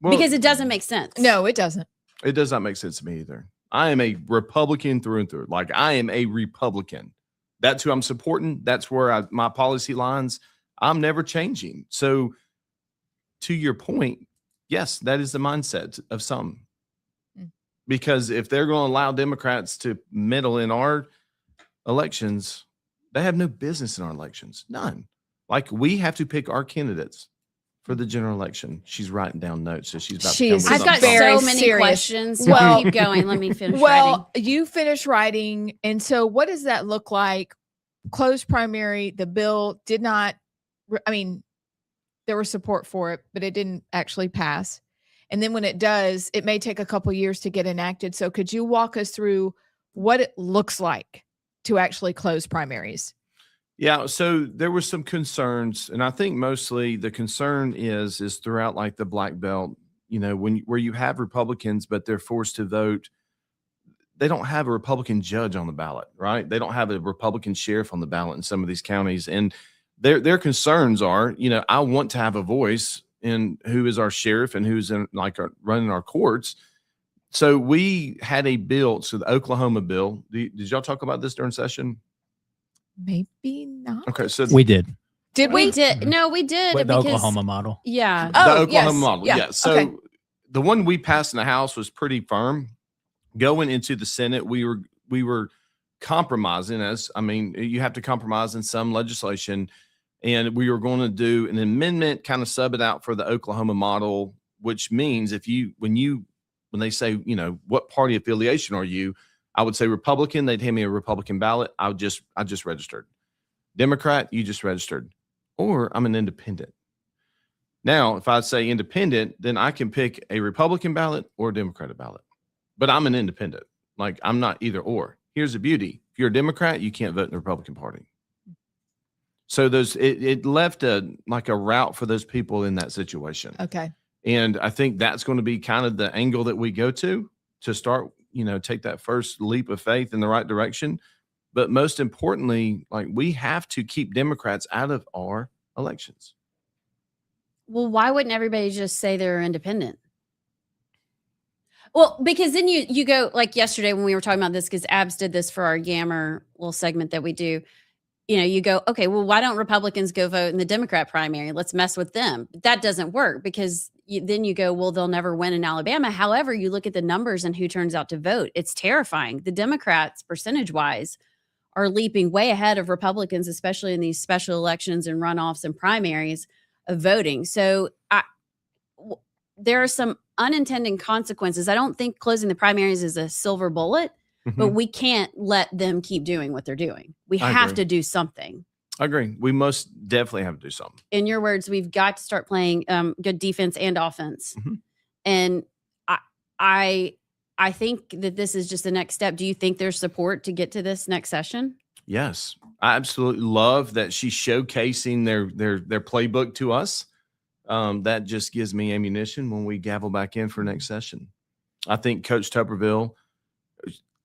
Because it doesn't make sense. No, it doesn't. It does not make sense to me either. I am a Republican through and through. Like I am a Republican. That's who I'm supporting. That's where my policy lines. I'm never changing. So to your point, yes, that is the mindset of some. Because if they're going to allow Democrats to meddle in our elections, they have no business in our elections. None. Like we have to pick our candidates for the general election. She's writing down notes, so she's about She to is come I've with got something. very so many serious. questions. Well- Keep going. Let me finish Well, writing. you finish writing. And so what does that look like? Closed primary, the bill did not, I mean, there was support for it, but it didn't actually pass. And then when it does, it may take a couple years to get enacted. So could you walk us through what it looks like to actually close primaries? Yeah, so there were some concerns, and I think mostly the concern is throughout like the Black Belt, you know, where you have Republicans, but they're forced to vote. They don't have a Republican judge on the ballot, right? They don't have a Republican sheriff on the ballot in some of these counties, and their concerns are, you know, I want to have a voice in who is our sheriff and who's in like running our courts. So we had a bill, so the Oklahoma bill. Did y'all talk about this during session? Maybe not. Okay, so We did Did We we? did. No, we did. with the because, Oklahoma model. Yeah. the Oh, Oklahoma yes. model. Yeah. Yeah. So Okay. the one we passed in the House was pretty firm. Going into the Senate, we were compromising as I mean, you have to compromise in some legislation. And we were going to do an amendment, kind of sub it out for the Oklahoma model, which means when they say, you know, what party affiliation are you? I would say Republican, they'd hand me a Republican ballot. I just registered. Democrat, you just registered. Or I'm an independent. Now, if I say independent, then I can pick a Republican ballot or a Democratic ballot. But I'm an independent. Like I'm not either or. Here's the beauty. If you're a Democrat, you can't vote in the Republican Party. So it left a route for those people in that situation. Okay. And I think that's going to be kind of the angle that we go to start, you know, take that first leap of faith in the right direction. But most importantly, like we have to keep Democrats out of our elections. Well, why wouldn't everybody just say they're independent? Well, because then you go like yesterday when we were talking about this, because Abs did this for our Yammer little segment that we do. You know, you go, okay, well, why don't Republicans go vote in the Democrat primary? Let's mess with them. But that doesn't work because then you go, well, they'll never win in Alabama. However, you look at the numbers and who turns out to vote. It's terrifying. The Democrats, percentage wise, are leaping way ahead of Republicans, especially in these special elections and runoffs and primaries of voting. So there are some unintended consequences. I don't think closing the primaries is a silver bullet. But we can't let them keep doing what they're doing. We I have agree. to do something. I agree. We most definitely have to do something. In your words, we've got to start playing good defense and offense. Mhm. And I think that this is just the next step. Do you think there's support to get to this next session? Yes, I absolutely love that she's showcasing their playbook to us. That just gives me ammunition when we gavel back in for next session. I think Coach Tuberville,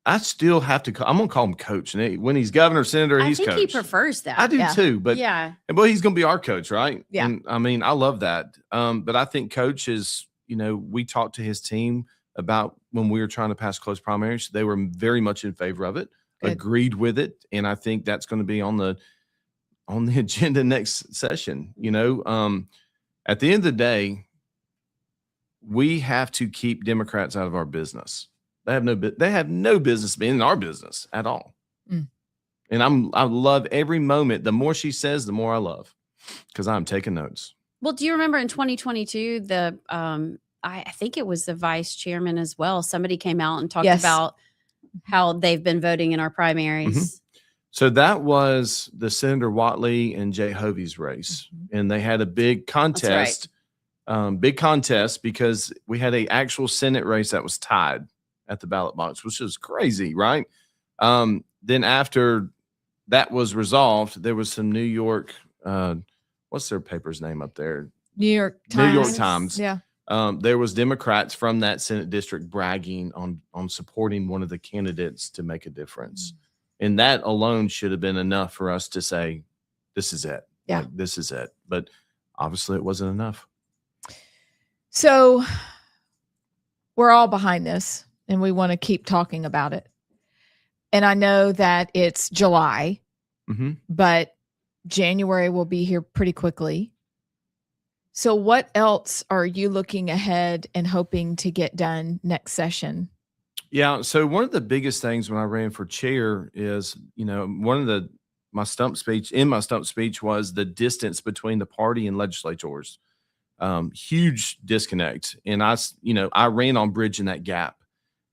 I still have to. I'm gonna call him Coach. And when he's governor, senator, he's I think coach. he prefers that. I do Yeah. too, but yeah. he's gonna be our coach, right? Yeah. And I mean, I love that. But I think Coach is. You know, we talked to his team about when we were trying to pass closed primaries. They were very much in favor of it, Good. agreed with it, and I think that's going to be on the agenda next session. You know, at the end of the day, we have to keep Democrats out of our business. They have no business being in our business at all. Mm. And I love every moment. The more she says, the more I love, because I'm taking notes. Well, do you remember in 2022, I think it was the vice chairman as well. Somebody came out and talked Yes. about how they've been voting in our primaries. So that was the Senator Watley and Jay Hovey's race, and they had a big contest. Big contest because we had a actual Senate race that was tied at the ballot box, which is crazy, right? Then after that was resolved, there was some New York, what's their paper's name up there? New York Times. New York Times. Yeah. There was Democrats from that Senate district bragging on supporting one of the candidates to make a difference. And that alone should have been enough for us to say, this is it. Yeah. Like, this is it. But obviously it wasn't enough. So we're all behind this and we want to keep talking about it. And I know that it's July, Mm-hmm. but January will be here pretty quickly. So what else are you looking ahead and hoping to get done next session? Yeah. So one of the biggest things when I ran for chair is, you know, one of the my stump speech was the distance between the party and legislators. Huge disconnect. And I ran on bridging that gap.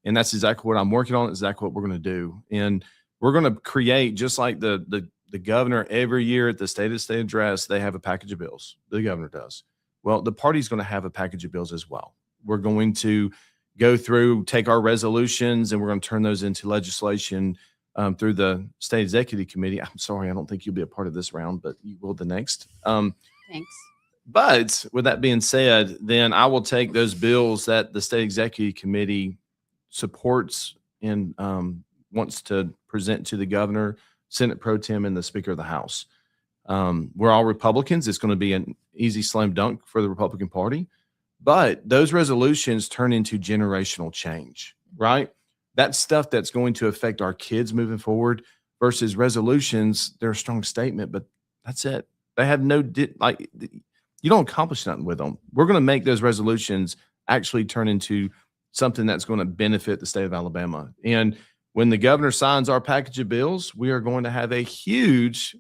And that's exactly what I'm working on. Exactly what we're going to do. And we're going to create, just like the governor every year at the State of State address, they have a package of bills. The governor does. Well, the party's going to have a package of bills as well. We're going to go through, take our resolutions, and we're going to turn those into legislation through the State Executive Committee. I'm sorry, I don't think you'll be a part of this round, but you will the next. Thanks. But with that being said, then I will take those bills that the State Executive Committee supports and wants to present to the governor, Senate Pro Tem, and the Speaker of the House. We're all Republicans. It's going to be an easy slam dunk for the Republican Party. But those resolutions turn into generational change, right? That's stuff that's going to affect our kids moving forward versus resolutions. They're a strong statement, but that's it. They have you don't accomplish nothing with them. We're going to make those resolutions actually turn into something that's going to benefit the state of Alabama. And when the governor signs our package of bills, we are going to have a huge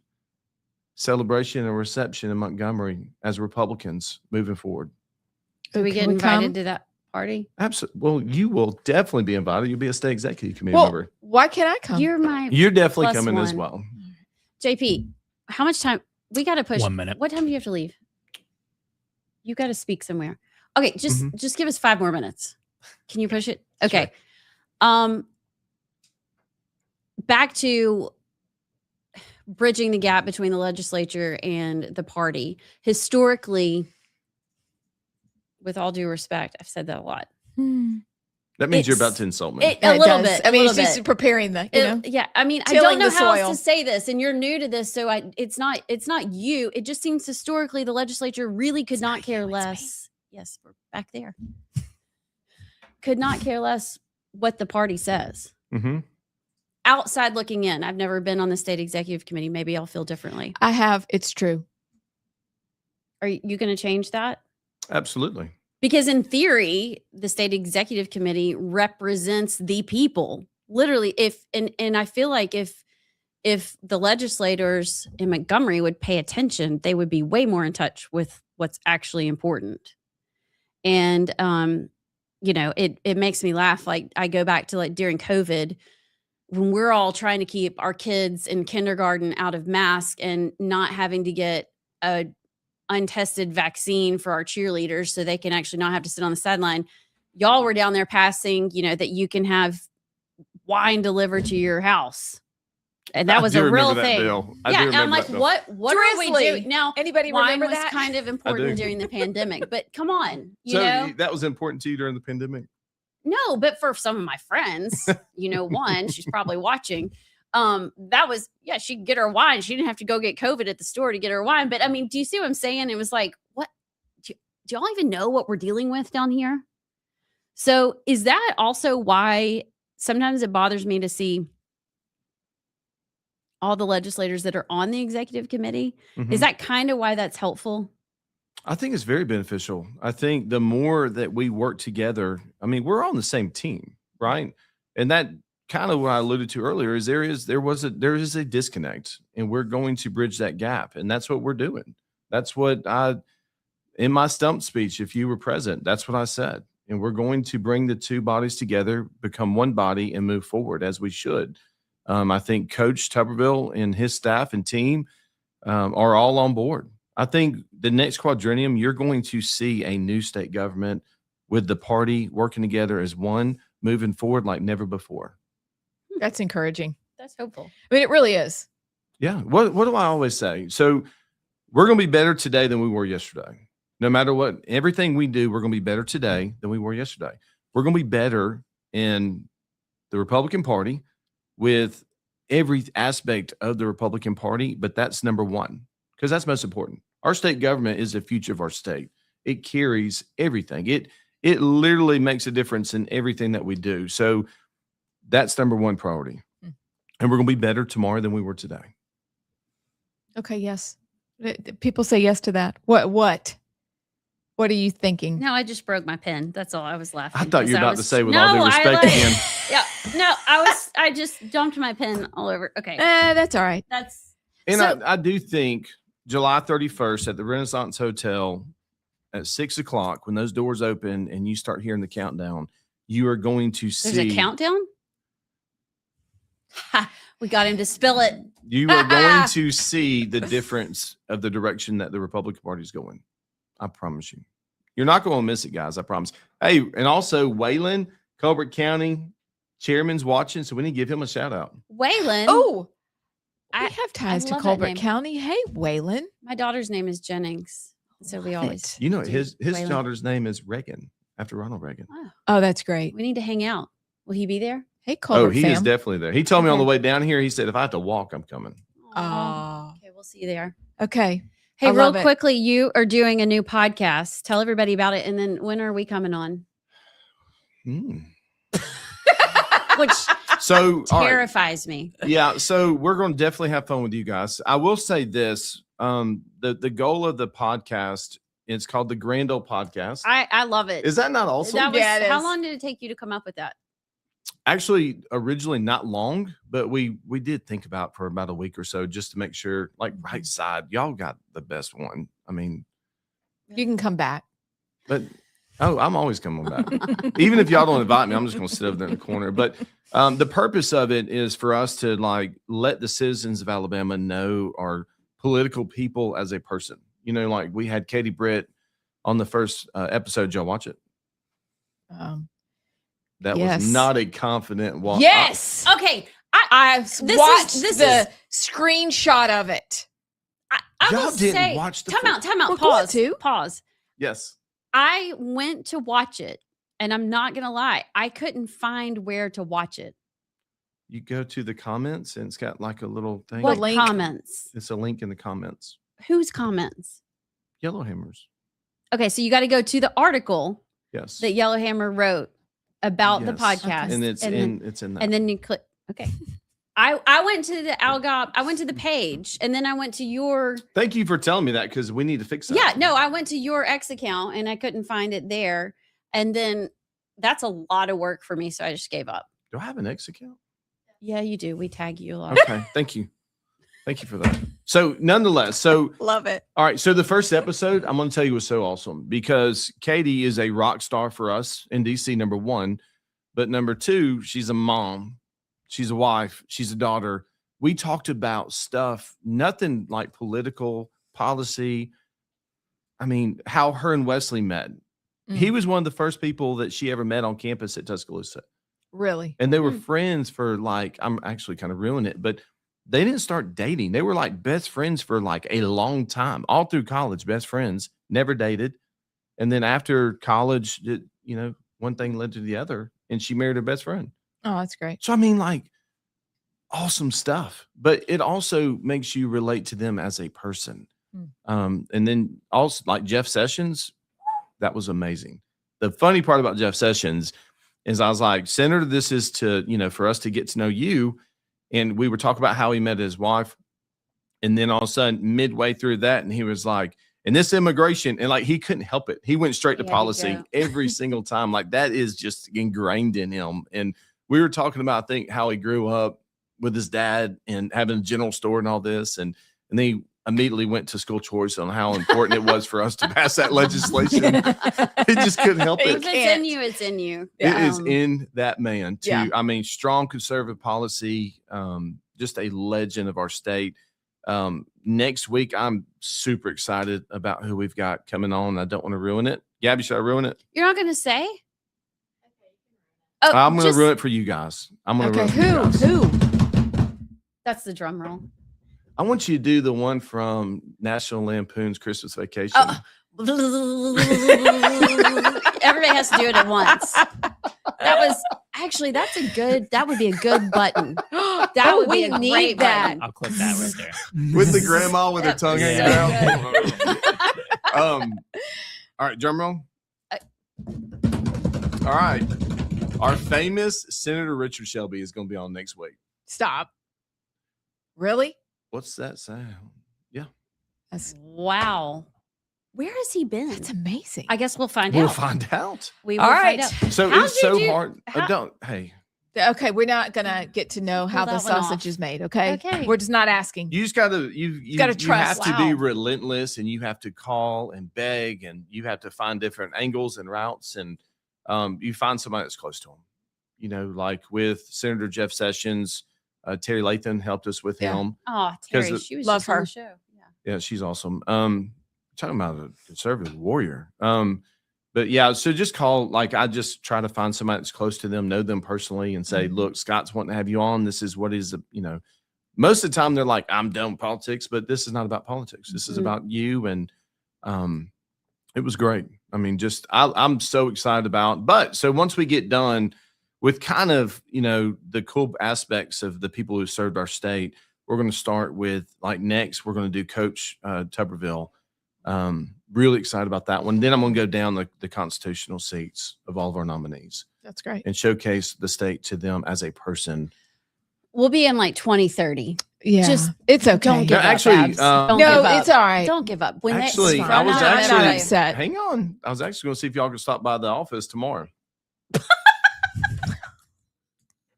celebration and reception in Montgomery as Republicans moving forward. Do we get invited to that party? Absolutely. Well, you will definitely be invited. You'll be a State Executive Committee Well, member. why can't I come? You're definitely plus coming as one. well. JP, how much time? We got to push. 1 minute. What time do you have to leave? You got to speak somewhere. Okay, just give us 5 more minutes. Can you push it? Okay. Back to bridging the gap between the legislature and the party. Historically, with all due respect, I've said that a lot. That means you're It's- about to insult me. Yeah, A it little does. bit. I mean, a it's little just bit. preparing the, Yeah, I mean, I tilling don't know the how soil. else to say this, and you're new to this, so it's not you. It just seems historically the legislature really could not care less. Yes, we're back there. Could not care less what the party says. Mm-hmm. Outside looking in, I've never been on the state executive committee. Maybe I'll feel differently. I have. It's true. Are you going to change that? Absolutely. Because in theory, the state executive committee represents the people. Literally, and I feel like if the legislators in Montgomery would pay attention, they would be way more in touch with what's actually important. And it makes me laugh. Like I go back to like during COVID, when we're all trying to keep our kids in kindergarten out of mask and not having to get a untested vaccine for our cheerleaders so they can actually not have to sit on the sideline. Y'all were down there passing, that you can have wine delivered to your house. And that was a real thing. Yeah, and I'm like, what are we Drizzly. doing? Now, Anybody wine remember was that? kind of important during the pandemic, but come on, So know? that was important to you during the pandemic? No, but for some of my friends, one, she's probably watching. That was, she could get her wine. She didn't have to go get COVID at the store to get her wine. But I mean, do you see what I'm saying? It was like, what? Do y'all even know what we're dealing with down here? So is that also why sometimes it bothers me to see all the legislators that are on the executive committee? Mhm. Is that kind of why that's helpful? I think it's very beneficial. I think the more that we work together, I mean, we're on the same team, right? And that kind of what I alluded to earlier is there is a disconnect, and we're going to bridge that gap. And that's what we're doing. That's what in my stump speech, if you were present, that's what I said. And we're going to bring the two bodies together, become one body, and move forward as we should. I think Coach Tuberville and his staff and team are all on board. I think the next quadrennium, you're going to see a new state government with the party working together as one, moving forward like never before. That's encouraging. That's hopeful. I mean, it really is. Yeah. What do I always say? So we're going to be better today than we were yesterday. No matter what, everything we do, we're going to be better today than we were yesterday. We're going to be better in the Republican Party with every aspect of the Republican Party, but that's number one, because that's most important. Our state government is the future of our state. It carries everything. It literally makes a difference in everything that we do. So that's number one priority. And we're going to be better tomorrow than we were today. Okay. Yes. People say yes to that. What are you thinking? No, I just broke my pen. That's all. I was laughing. I thought you were 'cause about to say with all due respect again. Yeah. No, I just dumped my pen all over. Okay. That's all right. That's And So- I do think July 31st at the Renaissance Hotel at 6 o'clock, when those doors open and you start hearing the countdown, you are going to see. There's a countdown? Ha, we got him to spill it. You are going to see the difference of the direction that the Republican Party is going. I promise you. You're not going to miss it, guys. I promise. Hey, and also Waylon, Colbert County chairman's watching, so we need to give him a shout out. Waylon. Oh, we I have ties to love that Colbert name. County. Hey, Waylon. My daughter's name is Jennings. So we Love always. it. You know, do his Waylon. daughter's name is Reagan, after Ronald Reagan. Oh, Oh, that's great. we need to hang out. Will he be there? Hey, Colbert Oh, he fam. is definitely there. He told me on the Okay. way down here, he said, if I have to walk, I'm coming. Aw. Okay, we'll see you there. Okay. Hey, I real love it. quickly, you are doing a new podcast. Tell everybody about it. And then when are we coming on? Hmm. Which So, all right. terrifies me. Yeah, so we're going to definitely have fun with you guys. I will say this: the goal of the podcast, it's called the Grand Ole Podcast. I love it. Is that not awesome? That was, Yeah, it how is. long did it take you to come up with that? Actually, originally not long, but we did think about it for about a week or so just to make sure. Like Rightside, y'all got the best one. I mean, You can come back. but I'm always coming back. Even if y'all don't invite me, I'm just going to sit over there in the corner. But the purpose of it is for us to like let the citizens of Alabama know our political people as a person. You know, like we had Katie Britt on the first episode. Did y'all watch it? That Yes. was not a confident walk. Yes. Okay. I is- watched this the screenshot of it. I Y'all will didn't say, watch the time out, time out, We're going pause, to. pause. Yes. I went to watch it, and I'm not gonna lie, I couldn't find where to watch it. You go to the comments and it's got like a little thing. What link? comments? It's a link in the comments. Whose comments? Yellowhammers. Okay, so you got to go to the article Yes. that Yellowhammer wrote about the Yes. podcast, And it's then, in that. and then you click. Okay, I went to the Algop. I went to the page, and then I went to your. Thank you for telling me that because we need to fix that. Yeah, no, I went to your X account, and I couldn't find it there, and then that's a lot of work for me, so I just gave up. Do I have an X account? Yeah, you do. We tag you a lot. Okay. Thank you. Thank you for that. So nonetheless, Love it. all right. So the first episode, I'm going to tell you, was so awesome because Katie is a rock star for us in DC, number one. But number two, she's a mom. She's a wife. She's a daughter. We talked about stuff, nothing like political policy. I mean, how her and Wesley met. He was one of the first people that she ever met on campus at Tuscaloosa. Really? And they were Mm. friends for like, I'm actually kind of ruining it, but they didn't start dating. They were like best friends for like a long time, all through college, best friends, never dated. And then after college, one thing led to the other, and she married her best friend. Oh, that's great. So, I mean, like, awesome stuff, but it also makes you relate to them as a person. And then also like Jeff Sessions, that was amazing. The funny part about Jeff Sessions is I was like, Senator, this is to, for us to get to know you. And we were talking about how he met his wife. And then all of a sudden, midway through that, and he was like, and this immigration, and like he couldn't help it. He went straight to He had to policy go. every single time. Like that is just ingrained in him. And we were talking about, I think, how he grew up with his dad and having a general store and all this. And then he immediately went to school choice on how important it was for us to pass that legislation. He just couldn't help He it. If it's can't. in you, it's in you. It is Um, in that man too. Yeah. I mean, strong conservative policy, just a legend of our state. Next week, I'm super excited about who we've got coming on. I don't want to ruin it. Gabby, should I ruin it? You're not going to say? Oh, I'm going to just- ruin it for you guys. I'm going to Okay. ruin it for you guys. Who? That's the drum roll. I want you to do the one from National Lampoon's Christmas Vacation. Oh. Everybody has to do it at once. That was actually that would be a good button. That would be we a need great that. button. I'll clip that right there. With the grandma with her Yep. tongue hanging Yeah. out. All right, drum roll. All right. Our famous Senator Richard Shelby is going to be on next week. Stop. Really? What's that sound? That's Wow. Where has he been? that's amazing. I guess we'll find We'll out. find out. We will All find right. out. So How it's did so you- hard. how- Don't. Hey, Okay, we're not gonna get to know how Pull the that one sausage off. is made. Okay, Okay. we're just not asking. You just gotta you gotta you trust. have to be Wow. relentless, and you have to call and beg, and you have to find different angles and routes, and you find somebody that's close to them. You know, like with Senator Jeff Sessions, Terry Lathan helped us with Yeah. him. Oh, 'Cause Terry, the- she was Love just on her. the show. Yeah. Yeah, she's awesome. Talking about a conservative warrior. But yeah, so just call, like, I just try to find somebody that's close to them, know them personally, and say, Mhm. look, Scott's wanting to have you on. This is what is, you know, most of the time they're like, I'm done with politics, but this is not about politics. This is Mhm. about you. And it was great. I mean, just I'm so excited about. But so once we get done with kind of, you know, the cool aspects of the people who served our state, we're going to start with, like, next we're going to do Coach Tuberville. Really excited about that one. Then I'm going to go down the constitutional seats of all of our nominees That's great. and showcase the state to them as a person. We'll be in like 2030. Yeah, Just it's okay. don't give No, up, actually, Babs. Don't no, give up. it's all right. Don't give up. When Actually, that's I was fine. I'm not actually upset. hang on. I was actually going to see if y'all could stop by the office tomorrow.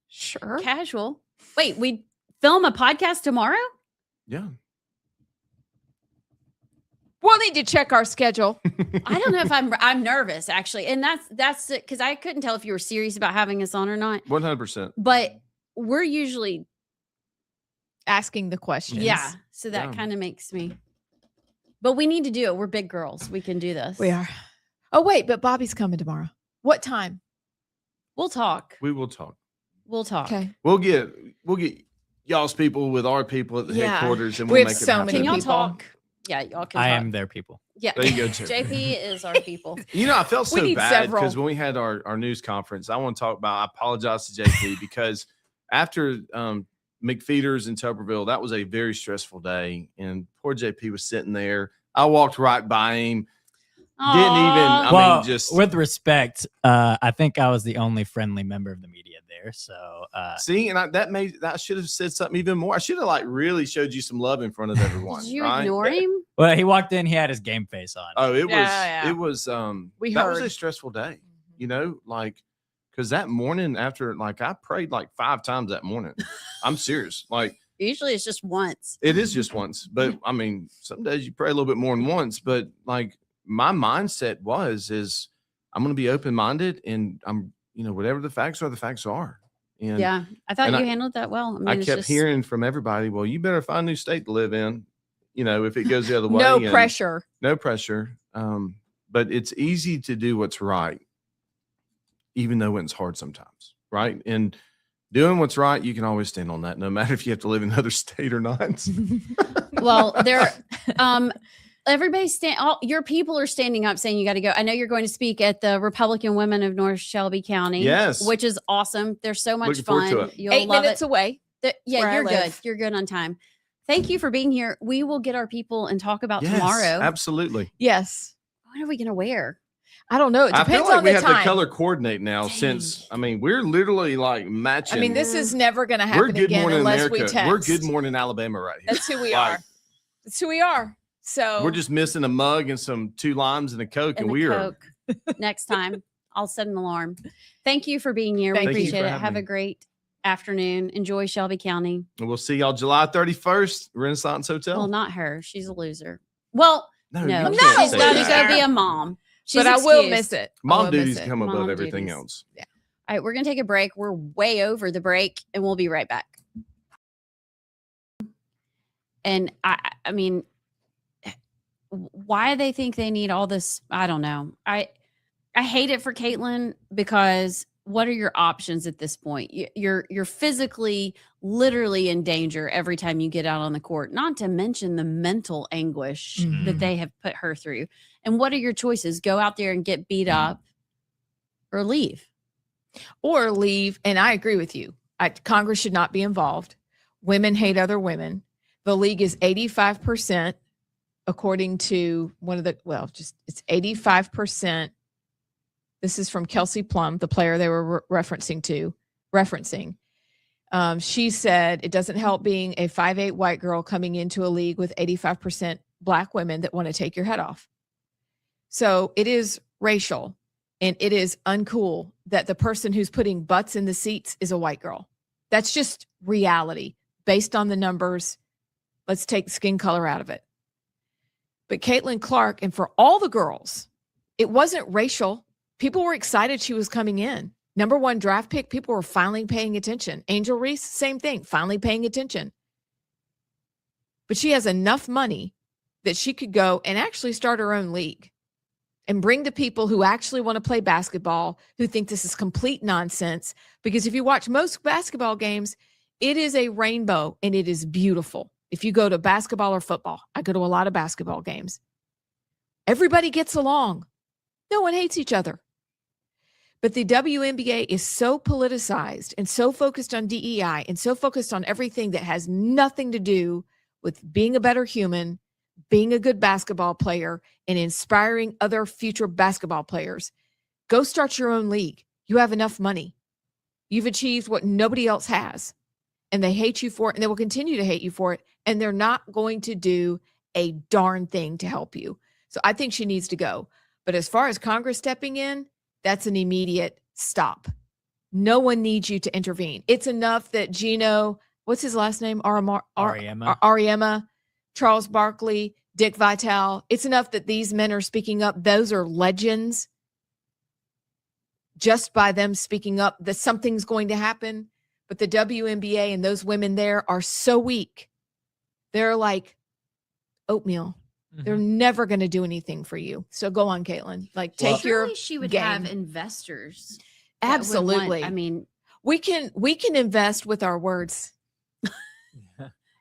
Sure. Casual. Wait, we film a podcast tomorrow? Yeah. We'll need to check our schedule. I don't know if I'm nervous actually. And that's it, because I couldn't tell if you were serious about having us on or not. 100%. But we're usually Asking the questions. yeah. So that Yeah. kind of makes me. But we need to do it. We're big girls. We can do this. we are. Oh wait, but Bobby's coming tomorrow. What time? We'll talk. We will talk. We'll talk. Okay. We'll get y'all's people with our people at the Yeah. headquarters, and We we'll have make it so happen. many Can y'all people. talk? Yeah, y'all can I talk. am their people. Yeah. There you go, too. JP is our people. You know, I felt We so need bad several. because when we had our news conference, I want to talk about. I apologize to JP because after McFeeters and Tuberville, that was a very stressful day, and poor JP was sitting there. I walked right by him. Didn't even. I well, mean, just with respect, I think I was the only friendly member of the media there. So see, and I should have said something even more. I should have, like, really showed you some love in front of everyone. Did you right? ignore him? well, he walked in, he had his game face on. Oh, it was. Yeah. It was. We that was a heard. stressful day. You know, like, because that morning after, like, I prayed like 5 times that morning. I'm serious. Like, Usually it's just once. it is just once, but I mean, some days you pray a little bit more than once. But, like, my mindset is I'm going to be open minded, and I'm, you know, whatever the facts are. And Yeah. I thought and you handled that well. I mean, I it's kept just, hearing from everybody, well, you better find a new state to live in, you know, if it goes the other way. No and pressure. No pressure. But it's easy to do what's right, even though it's hard sometimes, right? And doing what's right, you can always stand on that, no matter if you have to live in another state or not. well, there, everybody's all your people are standing up saying you got to go. I know you're going to speak at the Republican Women of North Shelby County. Yes. Which is awesome. They're so much Looking forward to fun. it. You'll 8 love minutes it. away. Yeah, where I you're good. live. You're good on time. Thank you for being here. We will get our people and talk about Yes, tomorrow. absolutely. Yes. What are we going to wear? I don't know. It I depends feel like on we the have time. to color coordinate now since, I mean, we're literally like matching. I mean, this is never going to we're happen Good again Morning unless America. we text. We're Good Morning Alabama right here. That's who we Like, are. That's who we are. So We're just missing a mug and some 2 limes and a Coke, and And the we are. Coke. Next time, I'll set an alarm. Thank you for being here. Thank We you appreciate for it. having Have me. a great afternoon. Enjoy Shelby County. And we'll see y'all July 31st, Renaissance Hotel. Well, not her. She's a loser. Well, no, no, you No, can't she's say got to that. go be a mom. She's but I will excused. miss it. I Mom will miss duties it. come above Mom everything duties. else. All right, we're going to take a break. We're way over the break, and we'll be right back. And I mean, why they think they need all this, I don't know. I hate it for Caitlin because what are your options at this point? You're physically, literally in danger every time you get out on the court, not to mention the mental anguish that they have put her through. And what are your choices? Go out there and get beat up or leave. Or leave. And I agree with you. Congress should not be involved. Women hate other women. The league is 85%, according to one of the, it's 85%. This is from Kelsey Plum, the player they were referencing. She said it doesn't help being a 5'8" white girl coming into a league with 85% Black women that want to take your head off. So it is racial. And it is uncool that the person who's putting butts in the seats is a white girl. That's just reality based on the numbers. Let's take skin color out of it. But Caitlin Clark, and for all the girls, it wasn't racial. People were excited she was coming in. Number 1 draft pick, people were finally paying attention. Angel Reese, same thing, finally paying attention. But she has enough money that she could go and actually start her own league and bring the people who actually want to play basketball, who think this is complete nonsense. Because if you watch most basketball games, it is a rainbow and it is beautiful. If you go to basketball or football, I go to a lot of basketball games. Everybody gets along. No one hates each other. But the WNBA is so politicized and so focused on DEI and so focused on everything that has nothing to do with being a better human, being a good basketball player, and inspiring other future basketball players. Go start your own league. You have enough money. You've achieved what nobody else has. And they hate you for it, and they will continue to hate you for it. And they're not going to do a darn thing to help you. So I think she needs to go. But as far as Congress stepping in, that's an immediate stop. No one needs you to intervene. It's enough that Gino, what's his last name? Ariema, Charles Barkley, Dick Vitale. It's enough that these men are speaking up. Those are legends. Just by them speaking up, that something's going to happen. But the WNBA and those women there are so weak. They're like oatmeal. They're never going to do anything for you. So go on, Caitlin. Like, take your she would game. have investors. that would want- Absolutely. I mean, We can invest with our words.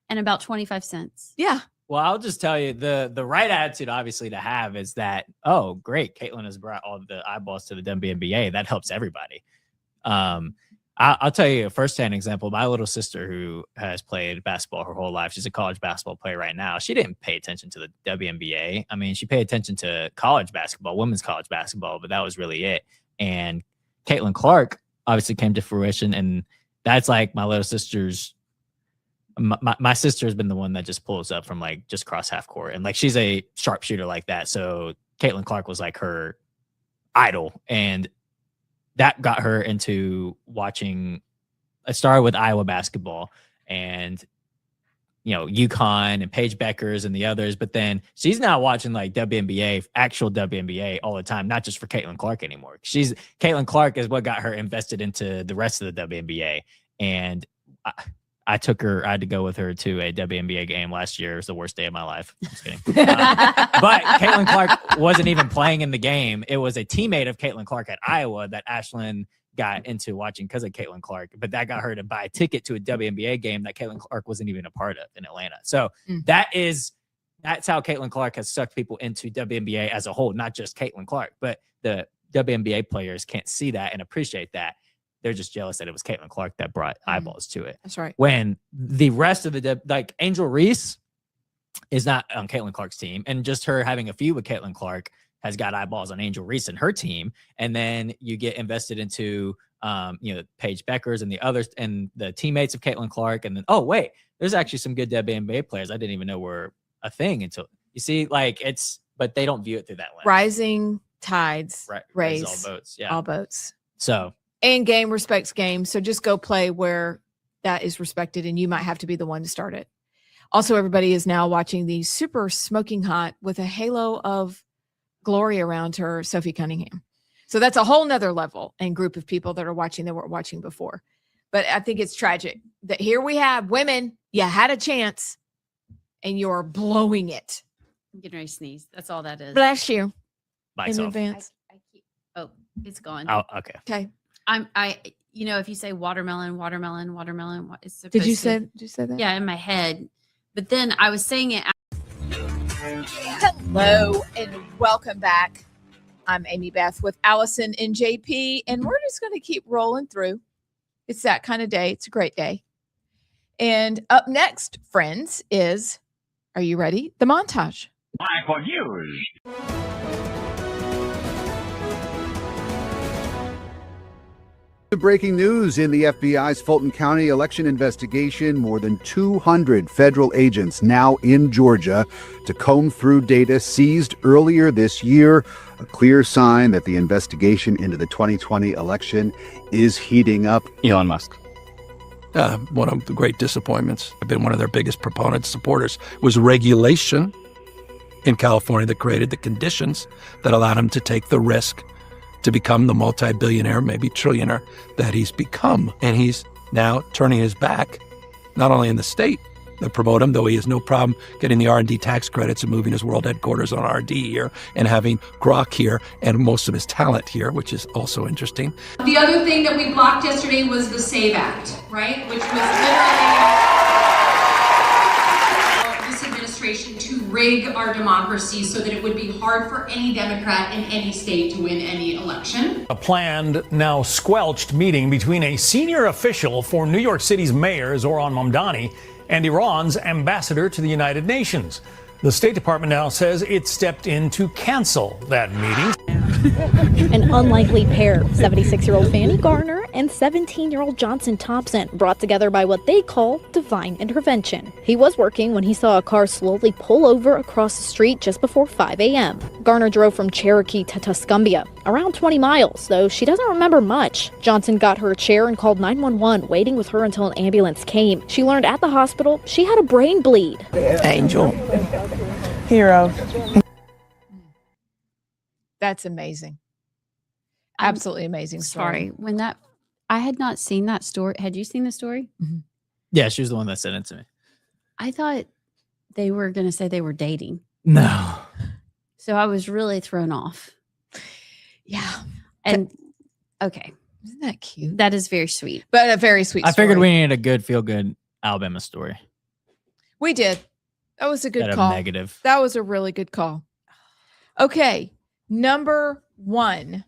and about 25 cents. Yeah. Well, I'll just tell you the right attitude, obviously, to have is that, oh, great, Caitlin has brought all the eyeballs to the WNBA. That helps everybody. I'll tell you a firsthand example. My little sister, who has played basketball her whole life, she's a college basketball player right now. She didn't pay attention to the WNBA. I mean, she paid attention to college basketball, women's college basketball, but that was really it. And Caitlin Clark obviously came to fruition, and that's like my little sister's. My sister has been the one that just pulls up from like just cross half court, and like she's a sharpshooter like that. So Caitlin Clark was like her idol, and that got her into watching. I started with Iowa basketball and, UConn and Paige Beckers and the others. But then she's now watching like WNBA, actual WNBA all the time, not just for Caitlin Clark anymore. Caitlin Clark is what got her invested into the rest of the WNBA. And I had to go with her to a WNBA game last year. It was the worst day of my life. I'm just kidding. But Caitlin Clark wasn't even playing in the game. It was a teammate of Caitlin Clark at Iowa that Ashlyn got into watching because of Caitlin Clark. But that got her to buy a ticket to a WNBA game that Caitlin Clark wasn't even a part of in Atlanta. So that's how Caitlin Clark has sucked people into WNBA as a whole, not just Caitlin Clark. But the WNBA players can't see that and appreciate that. They're just jealous that it was Caitlin Clark that brought eyeballs to it. That's right. When the rest of like Angel Reese is not on Caitlin Clark's team, and just her having a feud with Caitlin Clark has got eyeballs on Angel Reese and her team. And then you get invested into, Paige Beckers and the others and the teammates of Caitlin Clark. And then, oh, wait, there's actually some good WNBA players I didn't even know were a thing until you see, like but they don't view it through that lens. Rising tides, raise all boats. Yeah. all boats. So. And game respects game. So just go play where that is respected, and you might have to be the one to start it. Also, everybody is now watching the super smoking hot with a halo of glory around her, Sophie Cunningham. So that's a whole nother level and group of people that are watching that weren't watching before. But I think it's tragic that here we have women, you had a chance and you're blowing it. I'm getting ready to sneeze. That's all that is. Bless you in Myself. advance. It's gone. Oh, okay. Okay. If you say watermelon, it's supposed Did you to- say that? Yeah, in my head. But then I was saying it. Hello and welcome back. I'm Amy Beth with Allison and JP, and we're just going to keep rolling through. It's that kind of day. It's a great day. And up next, friends, are you ready? The montage. Michael Hughes. The breaking news in the FBI's Fulton County election investigation. More than 200 federal agents now in Georgia to comb through data seized earlier this year. A clear sign that the investigation into the 2020 election is heating up. Elon Musk. One of the great disappointments, I've been one of their biggest proponents, supporters, was regulation in California that created the conditions that allowed him to take the risk to become the multi-billionaire, maybe trillionaire that he's become. And he's now turning his back, not only in the state that promote him, though he has no problem getting the R&D tax credits and moving his world headquarters on R&D here and having Grok here and most of his talent here, which is also interesting. The other thing that we blocked yesterday was the SAVE Act, right? Which was literally this administration to rig our democracy so that it would be hard for any Democrat in any state to win any election. A planned, now squelched meeting between a senior official for New York City's mayor, Zoran Mamdani, and Iran's ambassador to the United Nations. The State Department now says it stepped in to cancel that meeting. An unlikely pair, 76-year-old Fanny Garner and 17-year-old Johnson Thompson, brought together by what they call divine intervention. He was working when he saw a car slowly pull over across the street just before 5 a.m. Garner drove from Cherokee to Tuscumbia, around 20 miles, though she doesn't remember much. Johnson got her a chair and called 911, waiting with her until an ambulance came. She learned at the hospital she had a brain bleed. Angel. Hero. That's amazing. Absolutely amazing story. Sorry, when that I had not seen that story. Had you seen the story? Mm-hmm. Yeah, she was the one that sent it to me. I thought they were going to say they were dating. No. So I was really thrown off. Yeah. And okay. Isn't that cute? That is very sweet. But a very sweet I story. figured we needed a good feel-good Alabama story. We did. That was a good Instead of call. negative. That was a really good call. Okay. Number one.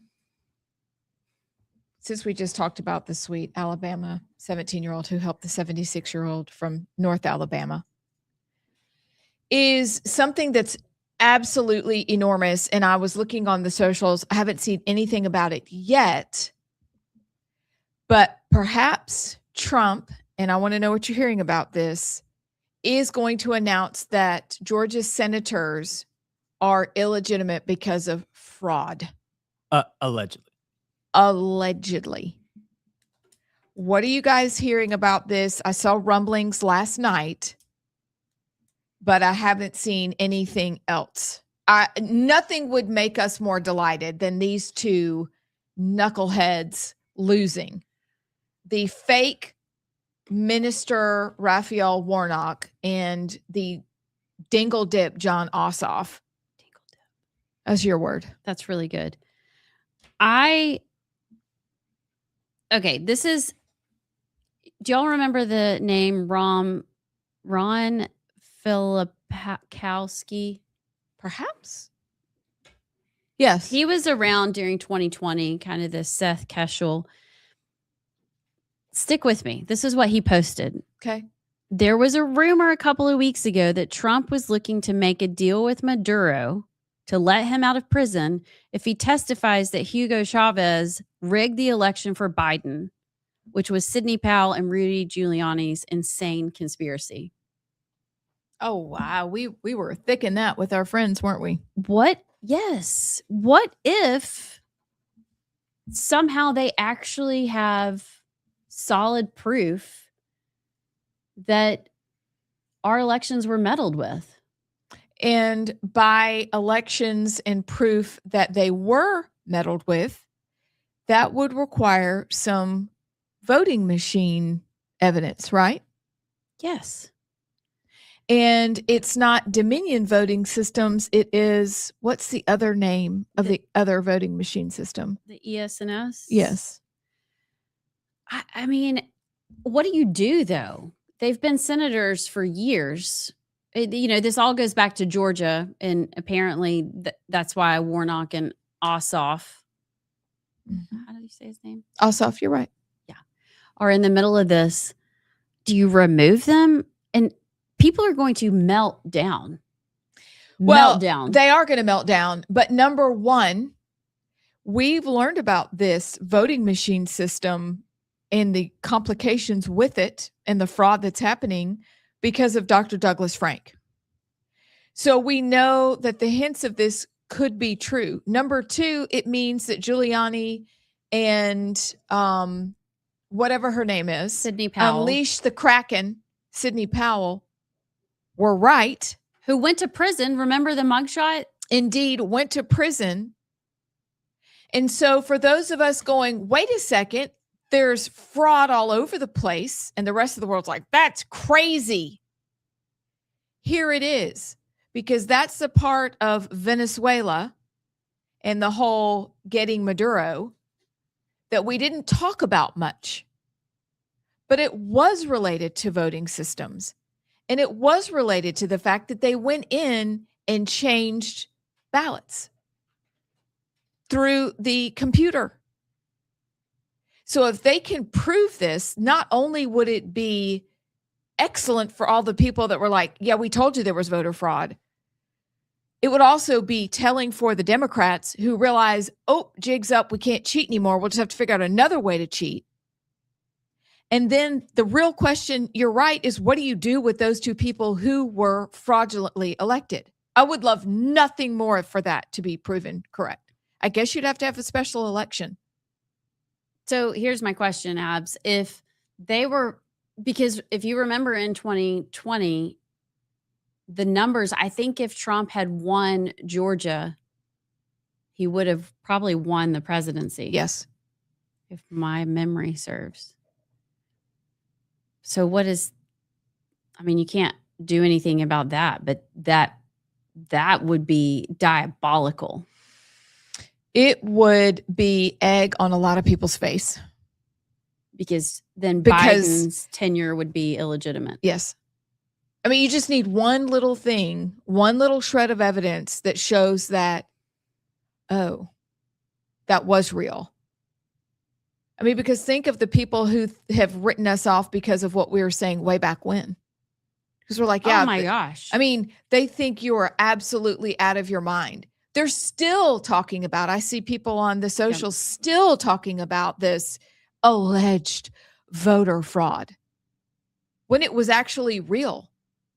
Since we just talked about the sweet Alabama 17-year-old who helped the 76-year-old from North Alabama, is something that's absolutely enormous. And I was looking on the socials. I haven't seen anything about it yet. But perhaps Trump, and I want to know what you're hearing about this, is going to announce that Georgia's senators are illegitimate because of fraud. Allegedly. Allegedly. What are you guys hearing about this? I saw rumblings last night, but I haven't seen anything else. Nothing would make us more delighted than these two knuckleheads losing. The fake minister Raphael Warnock and the dingle dip John Ossoff. Dingle dip. That's your word. That's really good. Okay, this is, do y'all remember the name Ron Filipkowski? Perhaps. Yes. He was around during 2020, kind of the Seth Keshel. Stick with me. This is what he posted. Okay. There was a rumor a couple of weeks ago that Trump was looking to make a deal with Maduro to let him out of prison if he testifies that Hugo Chavez rigged the election for Biden, which was Sidney Powell and Rudy Giuliani's insane conspiracy. Oh, wow. We were thick in that with our friends, weren't we? What? Yes. What if somehow they actually have solid proof that our elections were meddled with? And by elections and proof that they were meddled with, that would require some voting machine evidence, right? Yes. And it's not Dominion voting systems. It is, what's the other name of the other voting machine system? The ES&S? Yes. I mean, what do you do, though? They've been senators for years. This all goes back to Georgia, and apparently that's why Warnock and Ossoff, how do you say his name? Ossoff, you're right. Yeah. Are in the middle of this. Do you remove them? And people are going to melt down. Well, Melt down. They are going to melt down. But number one, we've learned about this voting machine system and the complications with it and the fraud that's happening because of Dr. Douglas Frank. So we know that the hints of this could be true. Number two, it means that Giuliani and whatever her name is, Sidney Powell, Unleash the Kraken, Sidney Powell, were right. who went to prison. Remember the mugshot? Indeed, went to prison. And so for those of us going, wait a second, there's fraud all over the place, and the rest of the world's like, that's crazy. Here it is, because that's the part of Venezuela and the whole getting Maduro that we didn't talk about much. But it was related to voting systems. And it was related to the fact that they went in and changed ballots through the computer. So if they can prove this, not only would it be excellent for all the people that were like, yeah, we told you there was voter fraud, it would also be telling for the Democrats who realize, oh, jig's up, we can't cheat anymore. We'll just have to figure out another way to cheat. And then the real question, you're right, is what do you do with those two people who were fraudulently elected? I would love nothing more for that to be proven correct. I guess you'd have to have a special election. So here's my question, Abs. If they were, because if you remember in 2020, the numbers, I think if Trump had won Georgia, he would have probably won the presidency. Yes. If my memory serves. So what is, I mean, you can't do anything about that, but that would be diabolical. It would be egg on a lot of people's face. Because then Biden's tenure would be illegitimate. Yes. I mean, you just need one little thing, one little shred of evidence that shows that, oh, that was real. I mean, because think of the people who have written us off because of what we were saying way back when. Because we're like, yeah. Oh my gosh. I mean, they think you are absolutely out of your mind. They're still talking about, I see people on the socials still talking about this alleged voter fraud when it was actually real.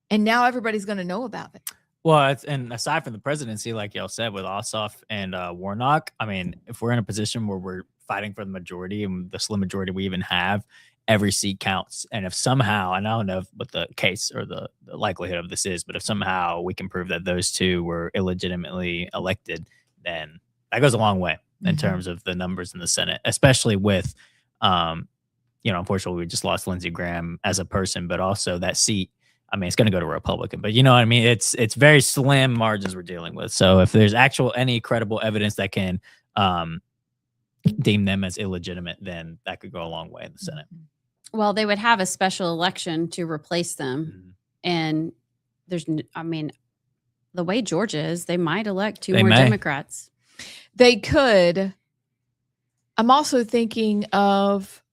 And now everybody's going to know about it. Well, and aside from the presidency, like y'all said, with Ossoff and Warnock, I mean, if we're in a position where we're fighting for the majority and the slim majority we even have, every seat counts. And if somehow, and I don't know what the case or the likelihood of this is, but if somehow we can prove that those two were illegitimately elected, then that goes a long way in terms of the numbers in the Senate, especially with, unfortunately, we just lost Lindsey Graham as a person, but also that seat. I mean, it's going to go to a Republican, but you know what I mean? It's very slim margins we're dealing with. So if there's any credible evidence that can deem them as illegitimate, then that could go a long way in the Senate. Well, they would have a special election to replace them. And the way Georgia is, they might elect two more Democrats. They could. I'm also thinking of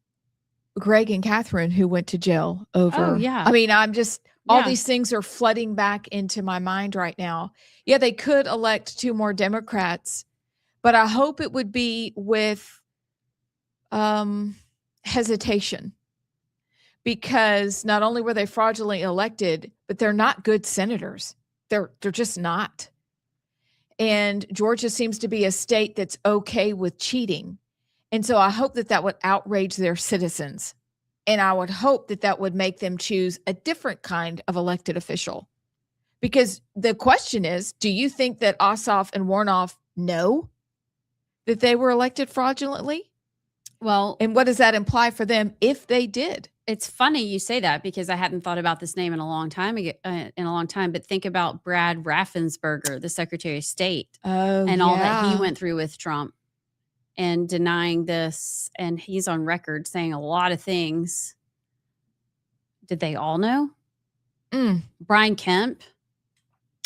Greg and Catherine who went to jail over. Oh, yeah. I mean, all these things are flooding back into my mind right now. Yeah, they could elect two more Democrats, but I hope it would be with hesitation, because not only were they fraudulently elected, but they're not good senators. They're just not. And Georgia seems to be a state that's okay with cheating. And so I hope that would outrage their citizens. And I would hope that would make them choose a different kind of elected official. Because the question is, do you think that Ossoff and Warnock know that they were elected fraudulently? Well, and what does that imply for them if they did? It's funny you say that, because I hadn't thought about this name in a long time. But think about Brad Raffensperger, the Secretary of State, and all that he went through with Trump and denying this. And he's on record saying a lot of things. Did they all know? Brian Kemp.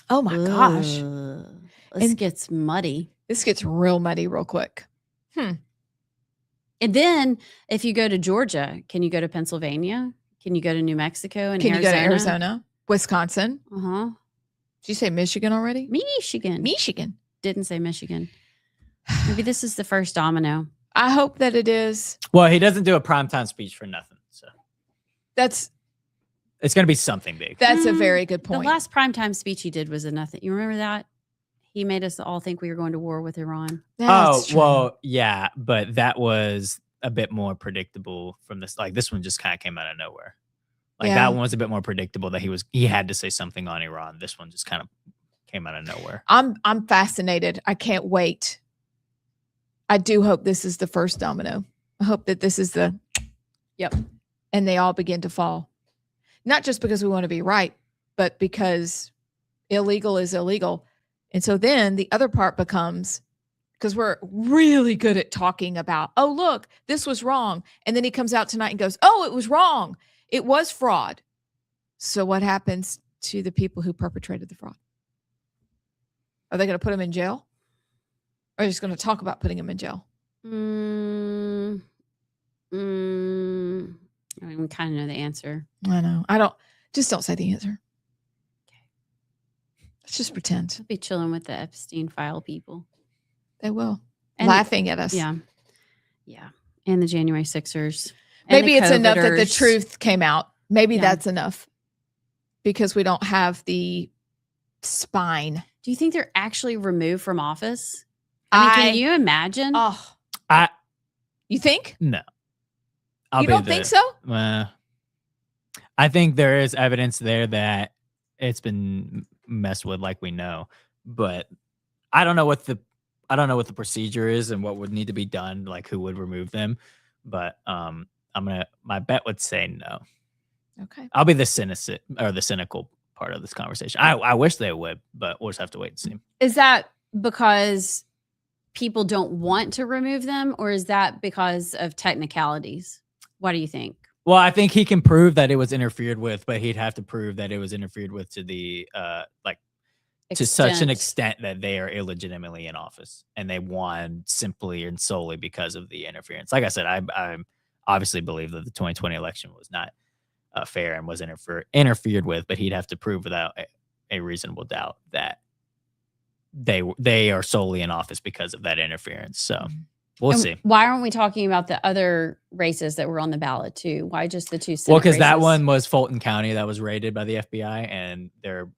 Oh my gosh. This gets muddy. This gets real muddy real quick. And then if you go to Georgia, can you go to Pennsylvania? Can you go to New Mexico and Can you go to Arizona? Wisconsin? Uh-huh. Did you say Michigan already? Michigan. Michigan. Didn't say Michigan. Maybe this is the first domino. I hope that it is. Well, he doesn't do a primetime speech for nothing. So That's it's going to be something big. a very good The point. last primetime speech he did was a nothing. You remember that? He made us all think we were going to war with Iran. That's true. Well, yeah, but that was a bit more predictable from this. Like this one just kind of came out of nowhere. Like Yeah. that one was a bit more predictable that he had to say something on Iran. This one just kind of came out of nowhere. I'm fascinated. I can't wait. I do hope this is the first domino. I hope that this is the Yep. and they all begin to fall. Not just because we want to be right, but because illegal is illegal. And so then the other part becomes, because we're really good at talking about, oh, look, this was wrong. And then he comes out tonight and goes, oh, it was wrong. It was fraud. So what happens to the people who perpetrated the fraud? Are they going to put them in jail? Or are they just going to talk about putting them in jail? I mean, we kind of know the answer. I know. Just don't say the answer. Let's just pretend. I'll be chilling with the Epstein file people. They will. And- Laughing at us. Yeah. Yeah. And the January Sixers. And Maybe the it's enough that the COVIDers. truth came out. Maybe Yeah. that's enough. Because we don't have the spine. Do you think they're actually removed from office? I mean, can you imagine? Oh, I you think? no. You don't think so? I think there is evidence there that it's been messed with, like we know, but I don't know what the procedure is and what would need to be done, like who would remove them. But my bet would say no. Okay. I'll be the cynical part of this conversation. I wish they would, but we'll just have to wait and see. Is that because people don't want to remove them, or is that because of technicalities? What do you think? Well, I think he can prove that it was interfered with, but he'd have to prove that it was interfered with to the to such an extent that they are illegitimately in office and they won simply and solely because of the interference. Like I said, I obviously believe that the 2020 election was not fair and was interfered with, but he'd have to prove without a reasonable doubt that they are solely in office because of that interference. So we'll see. Why aren't we talking about the other races that were on the ballot too? Why just the two? Well, because Senate that races? one was Fulton County that was raided by the FBI, and they're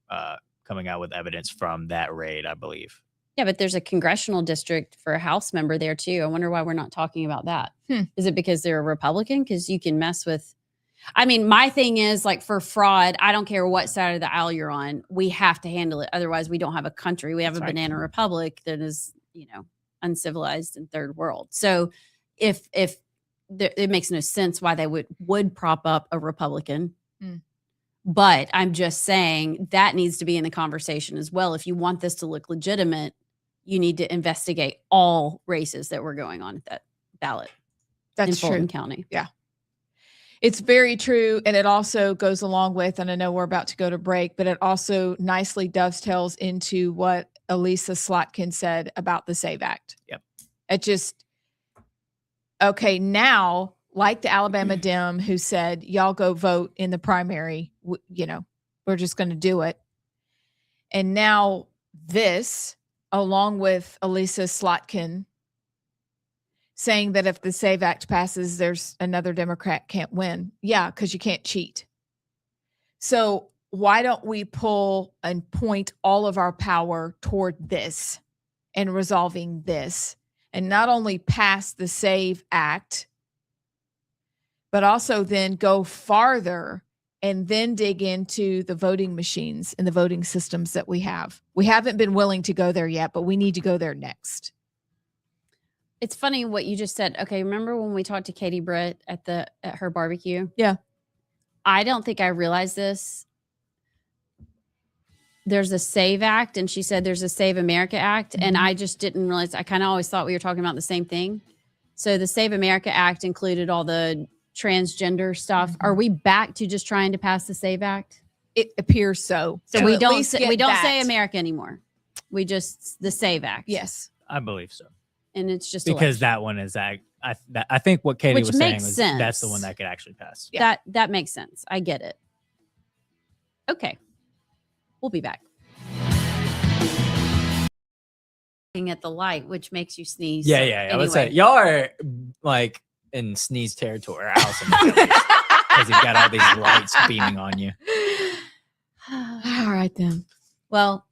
coming out with evidence from that raid, I believe. Yeah, but there's a congressional district for a House member there too. I wonder why we're not talking about that. Is it because they're a Republican? Because you can mess with. I mean, my thing is like for fraud, I don't care what side of the aisle you're on. We have to handle it. Otherwise, we don't have a country. We have a banana republic that is, uncivilized and third world. So if it makes no sense why they would prop up a Republican. But I'm just saying that needs to be in the conversation as well. If you want this to look legitimate, you need to investigate all races that were going on at that ballot. That's in Fulton true. County. Yeah. It's very true. And it also goes along with, and I know we're about to go to break, but it also nicely dovetails into what Elisa Slotkin said about the SAVE Act. Yep. It just, okay, now, like the Alabama Dem who said, y'all go vote in the primary, we're just going to do it. And now this, along with Elisa Slotkin, saying that if the SAVE Act passes, there's another Democrat can't win. Yeah, because you can't cheat. So why don't we pull and point all of our power toward this and resolving this, and not only pass the SAVE Act, but also then go farther and then dig into the voting machines and the voting systems that we have. We haven't been willing to go there yet, but we need to go there next. It's funny what you just said. Okay, remember when we talked to Katie Britt at her barbecue? Yeah. I don't think I realized this. There's a SAVE Act, and she said there's a Save America Act, and I just didn't realize. I kind of always thought we were talking about the same thing. So the Save America Act included all the transgender stuff. Are we back to just trying to pass the SAVE Act? It appears so. So To we at don't least say, get we don't that. say America anymore. We just the SAVE Act. Yes. I believe so. And it's just Because election. that one is I think what Katie Which was saying makes was sense. that's the one that could actually pass. That makes sense. I get it. Okay. We'll be back. at the light, which makes you sneeze. Yeah, So yeah. I would say anyway. y'all are like in sneeze territory. Because you've got all these lights beaming on you. All right, then. Well,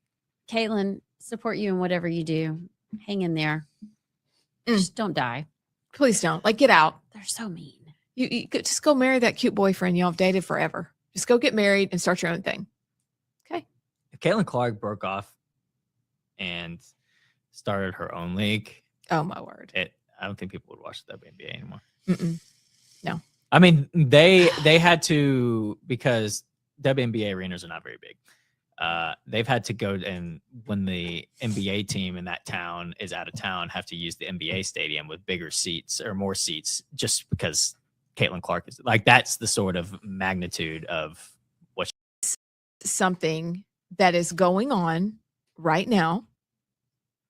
Caitlin, support you in whatever you do. Hang in there. Just don't die. Please don't. Like, get out. They're so mean. You could just go marry that cute boyfriend y'all have dated forever. Just go get married and start your own thing. Okay. If Caitlin Clark broke off and started her own league, oh my word, I don't think people would watch the WNBA anymore. No. I mean, they had to, because WNBA arenas are not very big. They've had to go, and when the NBA team in that town is out of town, have to use the NBA stadium with bigger seats or more seats, just because Caitlin Clark is like, that's the sort of magnitude of what something that is going on right now.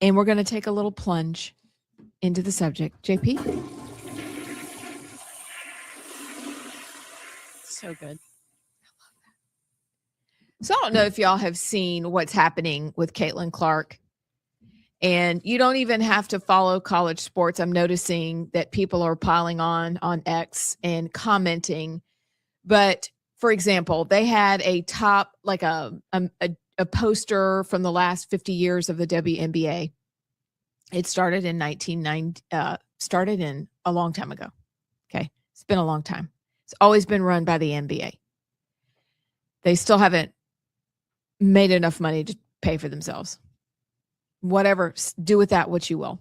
And we're going to take a little plunge into the subject. JP? So good. So I don't know if y'all have seen what's happening with Caitlin Clark. And you don't even have to follow college sports. I'm noticing that people are piling on X and commenting. But for example, they had a top, like a poster from the last 50 years of the WNBA. It started in 1990, started in a long time ago. Okay. It's been a long time. It's always been run by the NBA. They still haven't made enough money to pay for themselves. Whatever, do with that what you will.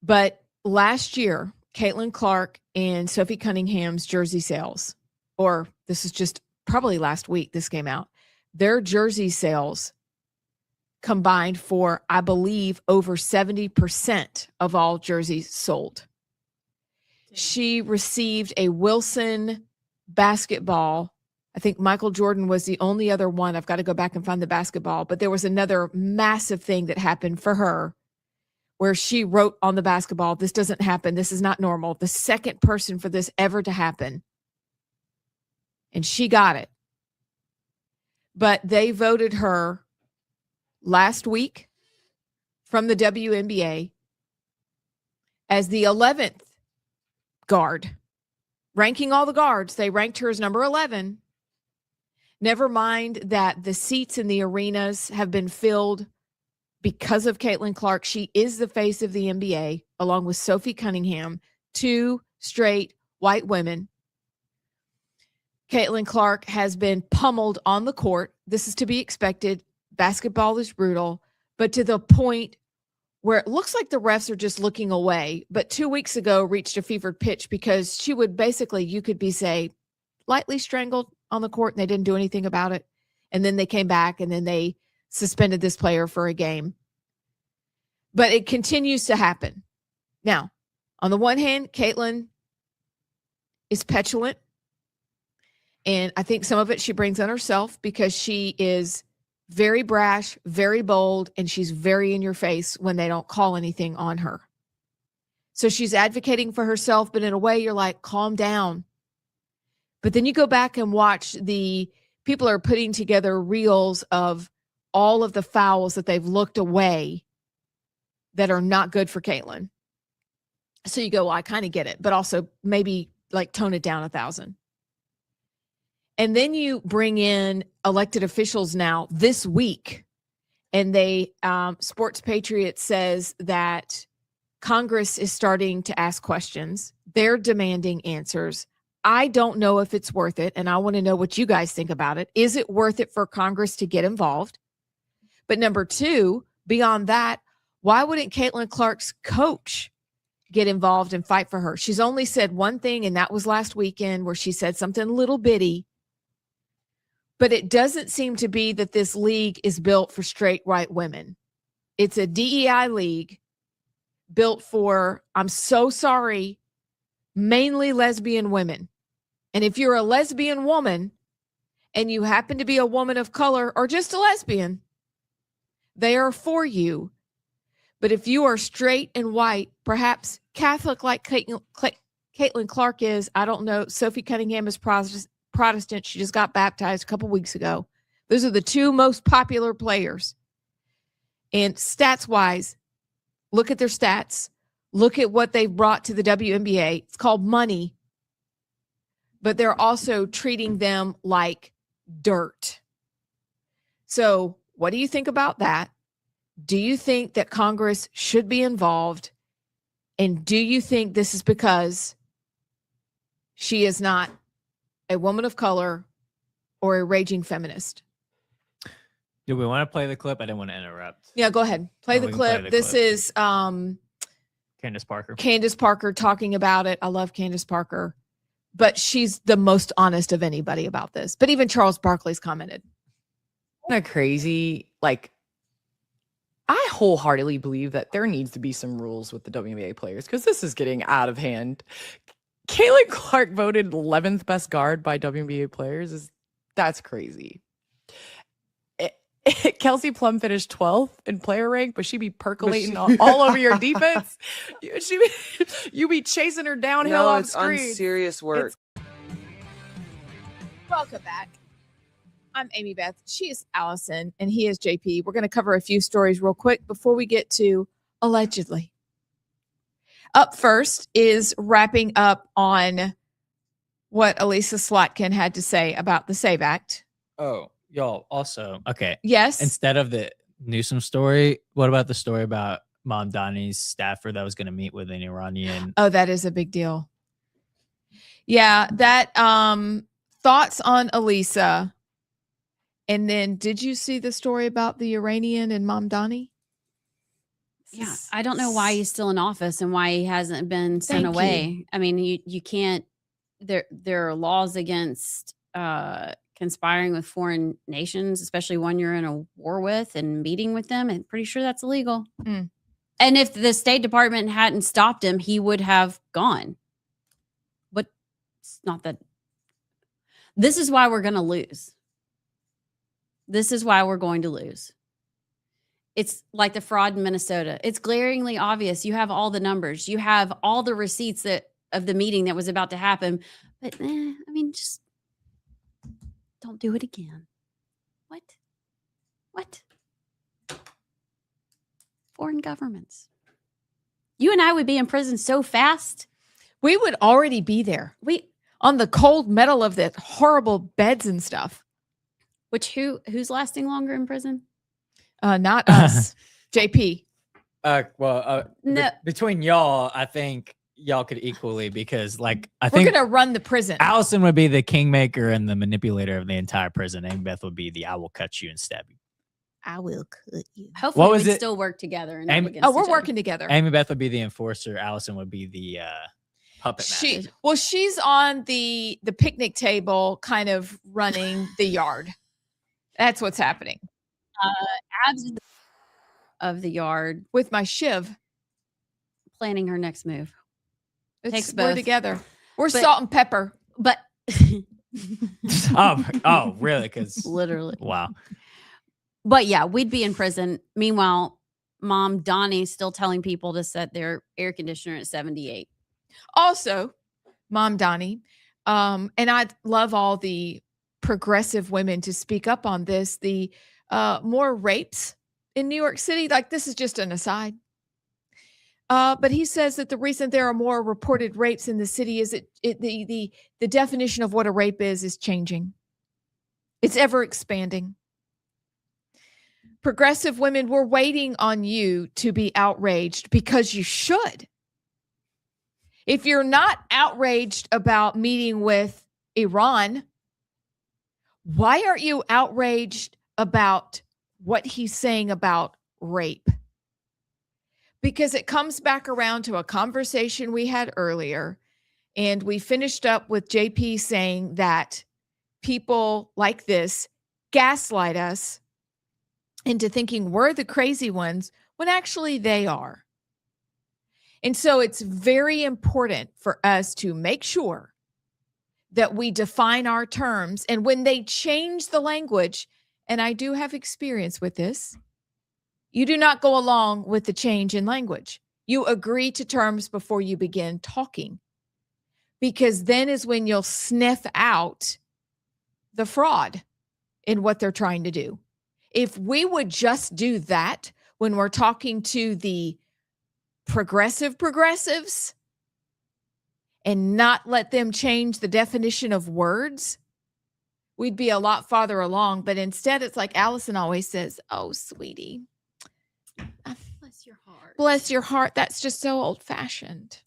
But last year, Caitlin Clark and Sophie Cunningham's jersey sales, or this is just probably last week this came out, their jersey sales combined for, I believe, over 70% of all jerseys sold. She received a Wilson basketball. I think Michael Jordan was the only other one. I've got to go back and find the basketball, but there was another massive thing that happened for her where she wrote on the basketball, "This doesn't happen. This is not normal." The second person for this ever to happen. And she got it. But they voted her last week from the WNBA as the 11th guard. Ranking all the guards, they ranked her as number 11. Never mind that the seats in the arenas have been filled because of Caitlin Clark. She is the face of the NBA, along with Sophie Cunningham, two straight white women. Caitlin Clark has been pummeled on the court. This is to be expected. Basketball is brutal, but to the point where it looks like the refs are just looking away. But 2 weeks ago reached a fevered pitch because she would basically, you could be, say, lightly strangled on the court and they didn't do anything about it. And then they came back and then they suspended this player for a game. But it continues to happen. Now, on the one hand, Caitlin is petulant. And I think some of it she brings on herself because she is very brash, very bold, and she's very in your face when they don't call anything on her. So she's advocating for herself, but in a way you're like, calm down. But then you go back and watch the people are putting together reels of all of the fouls that they've looked away that are not good for Caitlin. So you go, well, I kind of get it, but also maybe like tone it down 1,000. And then you bring in elected officials now this week, and they, Sports Patriot says that Congress is starting to ask questions. They're demanding answers. I don't know if it's worth it, and I want to know what you guys think about it. Is it worth it for Congress to get involved? But number two, beyond that, why wouldn't Caitlin Clark's coach get involved and fight for her? She's only said one thing, and that was last weekend where she said something little bitty. But it doesn't seem to be that this league is built for straight white women. It's a DEI league built for, I'm so sorry, mainly lesbian women. And if you're a lesbian woman and you happen to be a woman of color or just a lesbian, they are for you. But if you are straight and white, perhaps Catholic like Caitlin Clark is, I don't know, Sophie Cunningham is Protestant. She just got baptized a couple weeks ago. Those are the two most popular players. And stats wise, look at their stats. Look at what they brought to the WNBA. It's called money. But they're also treating them like dirt. So what do you think about that? Do you think that Congress should be involved? And do you think this is because she is not a woman of color or a raging feminist? Do we want to play the clip? I didn't want to interrupt. Yeah, go ahead. Play Oh, the we can play clip. the This clip. is Candace Parker. Candace Parker talking about it. I love Candace Parker, but she's the most honest of anybody about this. But even Charles Barkley's commented. Kind of crazy. Like, I wholeheartedly believe that there needs to be some rules with the WNBA players because this is getting out of hand. Caitlin Clark voted 11th best guard by WNBA players. That's crazy. Kelsey Plum finished 12th in player rank, but she be percolating all over your defense. You be chasing her downhill off screen. Unserious work. Welcome back. I'm Amy Beth. She is Allison, and he is JP. We're going to cover a few stories real quick before we get to allegedly. Up first is wrapping up on what Elisa Slotkin had to say about the SAVE Act. Oh, y'all. Also, okay. Yes. Instead of the Newsom story, what about the story about Mom Donnie's staffer that was going to meet with an Iranian? Oh, that is a big deal. Yeah, that thoughts on Elisa. And then did you see the story about the Iranian and Mom Donnie? Yeah, I don't know why he's still in office and why he hasn't been sent Thank away. you. I mean, you can't. There are laws against conspiring with foreign nations, especially one you're in a war with and meeting with them. I'm pretty sure that's illegal. Mm. And if the State Department hadn't stopped him, he would have gone. But it's not that. This is why we're going to lose. This is why we're going to lose. It's like the fraud in Minnesota. It's glaringly obvious. You have all the numbers. You have all the receipts of the meeting that was about to happen. But I mean, just don't do it again. What? Foreign governments. You and I would be in prison so fast. We would already be there. On the cold metal of the horrible beds and stuff. Which who's lasting longer in prison? Not us. JP. No. Between y'all, I think y'all could equally, because like I We're think gonna run the prison. Allison would be the kingmaker and the manipulator of the entire prison. Amy Beth would be the I will cut you and stab you. I will cut you. Hopefully What was we'd it? still work together. And Amy- not against Oh, we're each other. working together. Amy Beth would be the enforcer. Allison would be the puppet master. She's on the picnic table, kind of running the yard. That's what's happening. Abs of the yard with my shiv, planning her next move. Takes We're both. together. We're But- salt and pepper. But oh, really? Because literally. Wow. But yeah, we'd be in prison. Meanwhile, Mom Donnie's still telling people to set their air conditioner at 78. Also, Mom Donnie, and I love all the progressive women to speak up on this. The more rapes in New York City, like this is just an aside. But he says that the reason there are more reported rapes in the city is the definition of what a rape is changing. It's ever expanding. Progressive women, we're waiting on you to be outraged because you should. If you're not outraged about meeting with Iran, why aren't you outraged about what he's saying about rape? Because it comes back around to a conversation we had earlier, and we finished up with JP saying that people like this gaslight us into thinking we're the crazy ones when actually they are. And so it's very important for us to make sure that we define our terms. And when they change the language, and I do have experience with this, you do not go along with the change in language. You agree to terms before you begin talking, because then is when you'll sniff out the fraud in what they're trying to do. If we would just do that, when we're talking to the progressives and not let them change the definition of words, we'd be a lot farther along. But instead, it's like Allison always says, oh, sweetie, Bless your heart. bless your heart. That's just so old fashioned.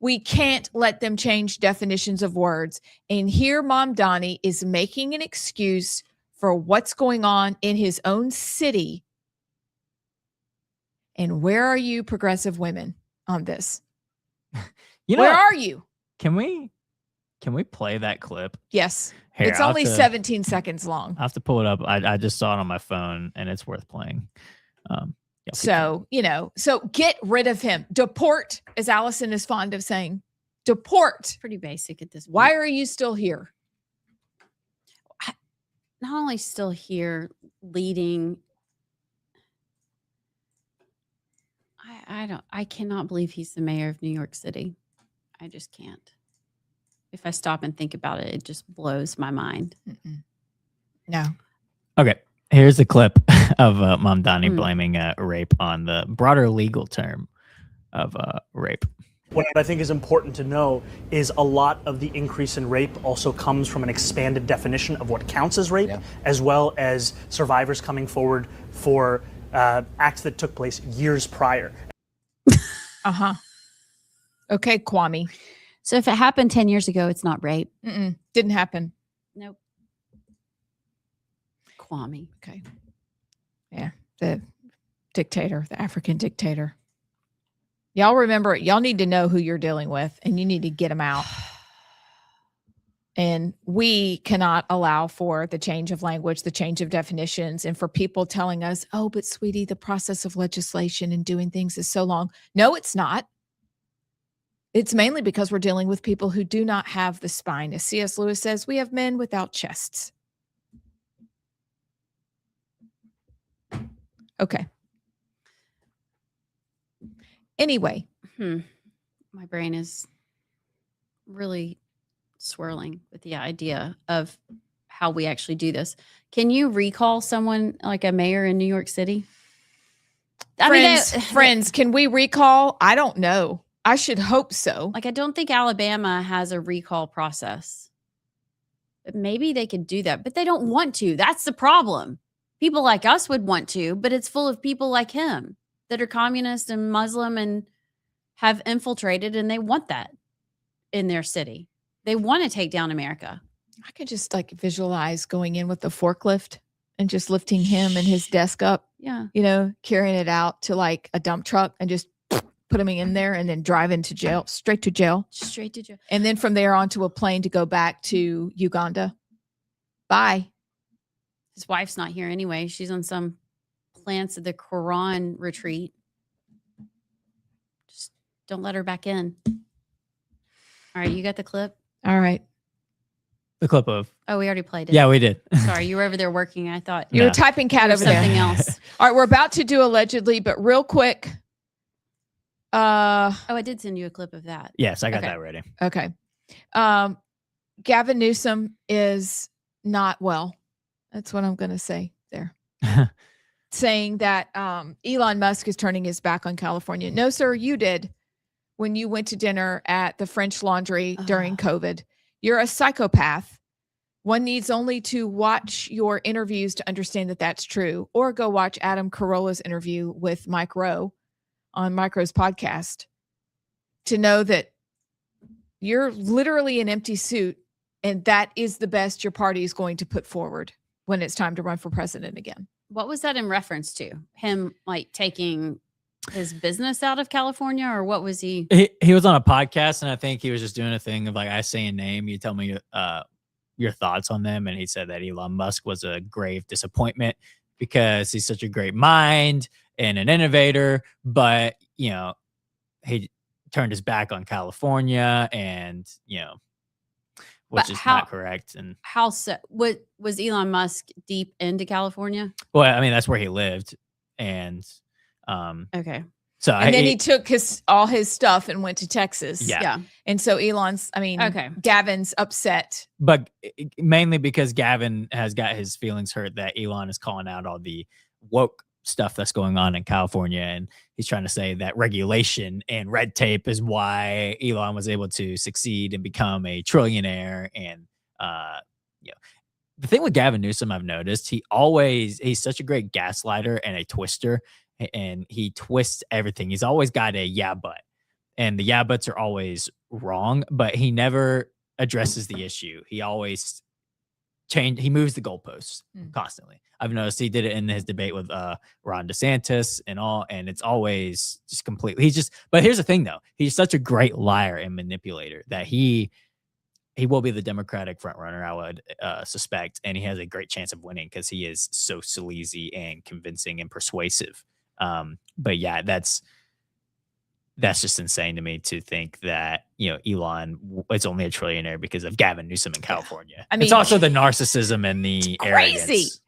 We can't let them change definitions of words. And here, Mom Donnie is making an excuse for what's going on in his own city. And where are you, progressive women, on this? You know, Where are you? Can we play that clip? Yes. Here, It's I'll only have to- 17 seconds long. I have to pull it up. I just saw it on my phone, and it's worth playing. Yeah, keep So, so get rid of him. Deport, as Allison is fond of saying. Deport. Pretty basic at this point. Why are you still here? Not only still here leading, I cannot believe he's the mayor of New York City. I just can't. If I stop and think about it, it just blows my mind. No. Okay, here's a clip of Mom Donnie Mm. blaming rape on the broader legal term of rape. What I think is important to know is a lot of the increase in rape also comes from an expanded definition of what counts as rape, as well as survivors coming forward for acts that took place years prior. Uh-huh. Okay, Kwame. So if it happened 10 years ago, it's not rape. Didn't happen. Nope. Kwame. Okay. Yeah, the dictator, the African dictator. Y'all remember, y'all need to know who you're dealing with, and you need to get them out. And we cannot allow for the change of language, the change of definitions, and for people telling us, oh, but sweetie, the process of legislation and doing things is so long. No, it's not. It's mainly because we're dealing with people who do not have the spine. As C.S. Lewis says, we have men without chests. Okay. Anyway. My brain is really swirling with the idea of how we actually do this. Can you recall someone like a mayor in New York City? Friends, can we recall? I don't know. I should hope so. Like, I don't think Alabama has a recall process. But maybe they could do that, but they don't want to. That's the problem. People like us would want to, but it's full of people like him that are communist and Muslim and have infiltrated, and they want that in their city. They want to take down America. I could just like visualize going in with the forklift and just lifting him and his desk up. Yeah. Carrying it out to like a dump truck and just put him in there and then driving to jail, straight to jail. Straight to jail. And then from there onto a plane to go back to Uganda. Bye. His wife's not here anyway. She's on some Plants of the Quran retreat. Just don't let her back in. All right, you got the clip? All right. The clip of. Oh, we already played it. Yeah, we did. Sorry, you were over there working. I thought You were typing cat over there. something else. All right, we're about to do allegedly, but real quick. Oh, I did send you a clip of that. Yes, I got Okay. that ready. Okay. Gavin Newsom is not well. That's what I'm going to say there. Saying that Elon Musk is turning his back on California. No, sir, you did when you went to dinner at the French Laundry during COVID. You're a psychopath. One needs only to watch your interviews to understand that that's true, or go watch Adam Carolla's interview with Mike Rowe on Mike Rowe's podcast to know that you're literally an empty suit, and that is the best your party is going to put forward when it's time to run for president again. What was that in reference to? Him like taking his business out of California, or what was he? He was on a podcast, and I think he was just doing a thing of like, I say a name, you tell me your thoughts on them. And he said that Elon Musk was a grave disappointment because he's such a great mind and an innovator, but he turned his back on California, and which But is how- not correct. And How so? What was Elon Musk deep into California? well, I mean, that's where he lived, and Okay. so And then he took all his stuff and went to Texas. Yeah. And so Gavin's upset. but mainly because Gavin has got his feelings hurt that Elon is calling out all the woke stuff that's going on in California, and he's trying to say that regulation and red tape is why Elon was able to succeed and become a trillionaire. And you know, the thing with Gavin Newsom, I've noticed he's such a great gaslighter and a twister, and he twists everything. He's always got a yeah but, and the yeah buts are always wrong, but he never addresses the issue. He always he moves the goalposts constantly. I've noticed he did it in his debate with Ron DeSantis and all, and it's always just completely. But here's the thing though, he's such a great liar and manipulator that he will be the Democratic front runner, I would suspect, and he has a great chance of winning because he is so sleazy and convincing and persuasive. But yeah, that's just insane to me to think that, Elon is only a trillionaire because of Gavin Newsom in California. I mean, it's also the narcissism and the arrogance.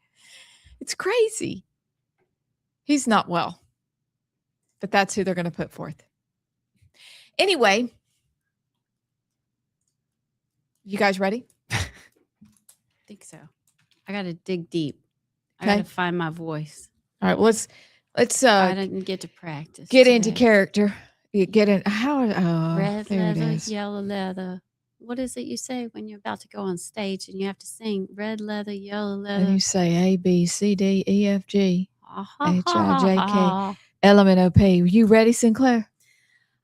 It's crazy. He's not well, but that's who they're going to put forth. Anyway, you guys ready? I think so. I got to dig deep. I got to find my voice. All right, well, let's I didn't get to practice. Get into character. You get in red there leather, it is. yellow leather. What is it you say when you're about to go on stage and you have to sing red leather, yellow leather? And you say A, B, C, D, E, F, G, H, I, J, K, L, M, N, O, P. You ready, Sinclair?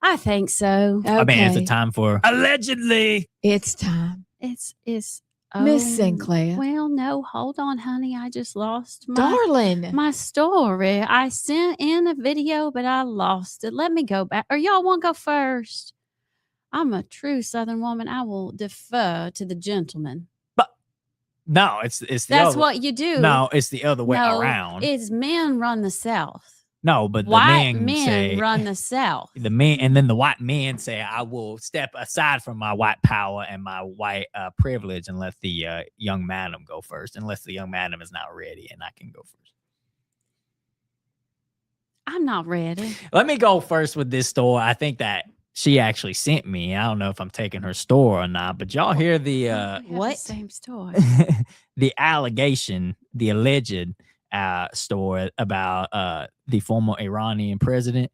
I think so. Okay. I mean, it's a time for allegedly. It's time. It's Miss Sinclair. Well, no, hold on, honey. I just lost Darling. my story. I sent in a video, but I lost it. Let me go back. Or y'all want to go first? I'm a true Southern woman. I will defer to the gentleman. But no, it's the That's other, what you do. No, it's the other way around. It's men run the South. No, but White the men say, run the South. The men, and then the white men say, "I will step aside from my white power and my white privilege and let the young madam go first, unless the young madam is not ready, and I can go first." I'm not ready. Let me go first with this story. I think that she actually sent me. I don't know if I'm taking her story or not, but y'all hear the What? Same story. the allegation, the alleged story about the former Iranian president.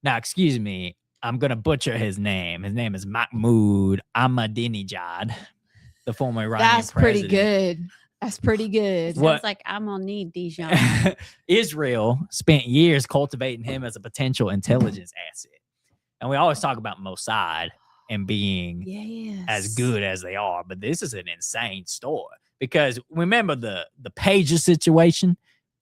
Now, excuse me, I'm gonna butcher his name. His name is Mahmoud Ahmadinejad, the former Iranian That's president. pretty good. That's pretty good. Sounds like I'm gonna need Dijon. Israel spent years cultivating him as a potential intelligence asset. And we always talk about Mossad and being as good as they are, but this is an insane story because remember the pager situation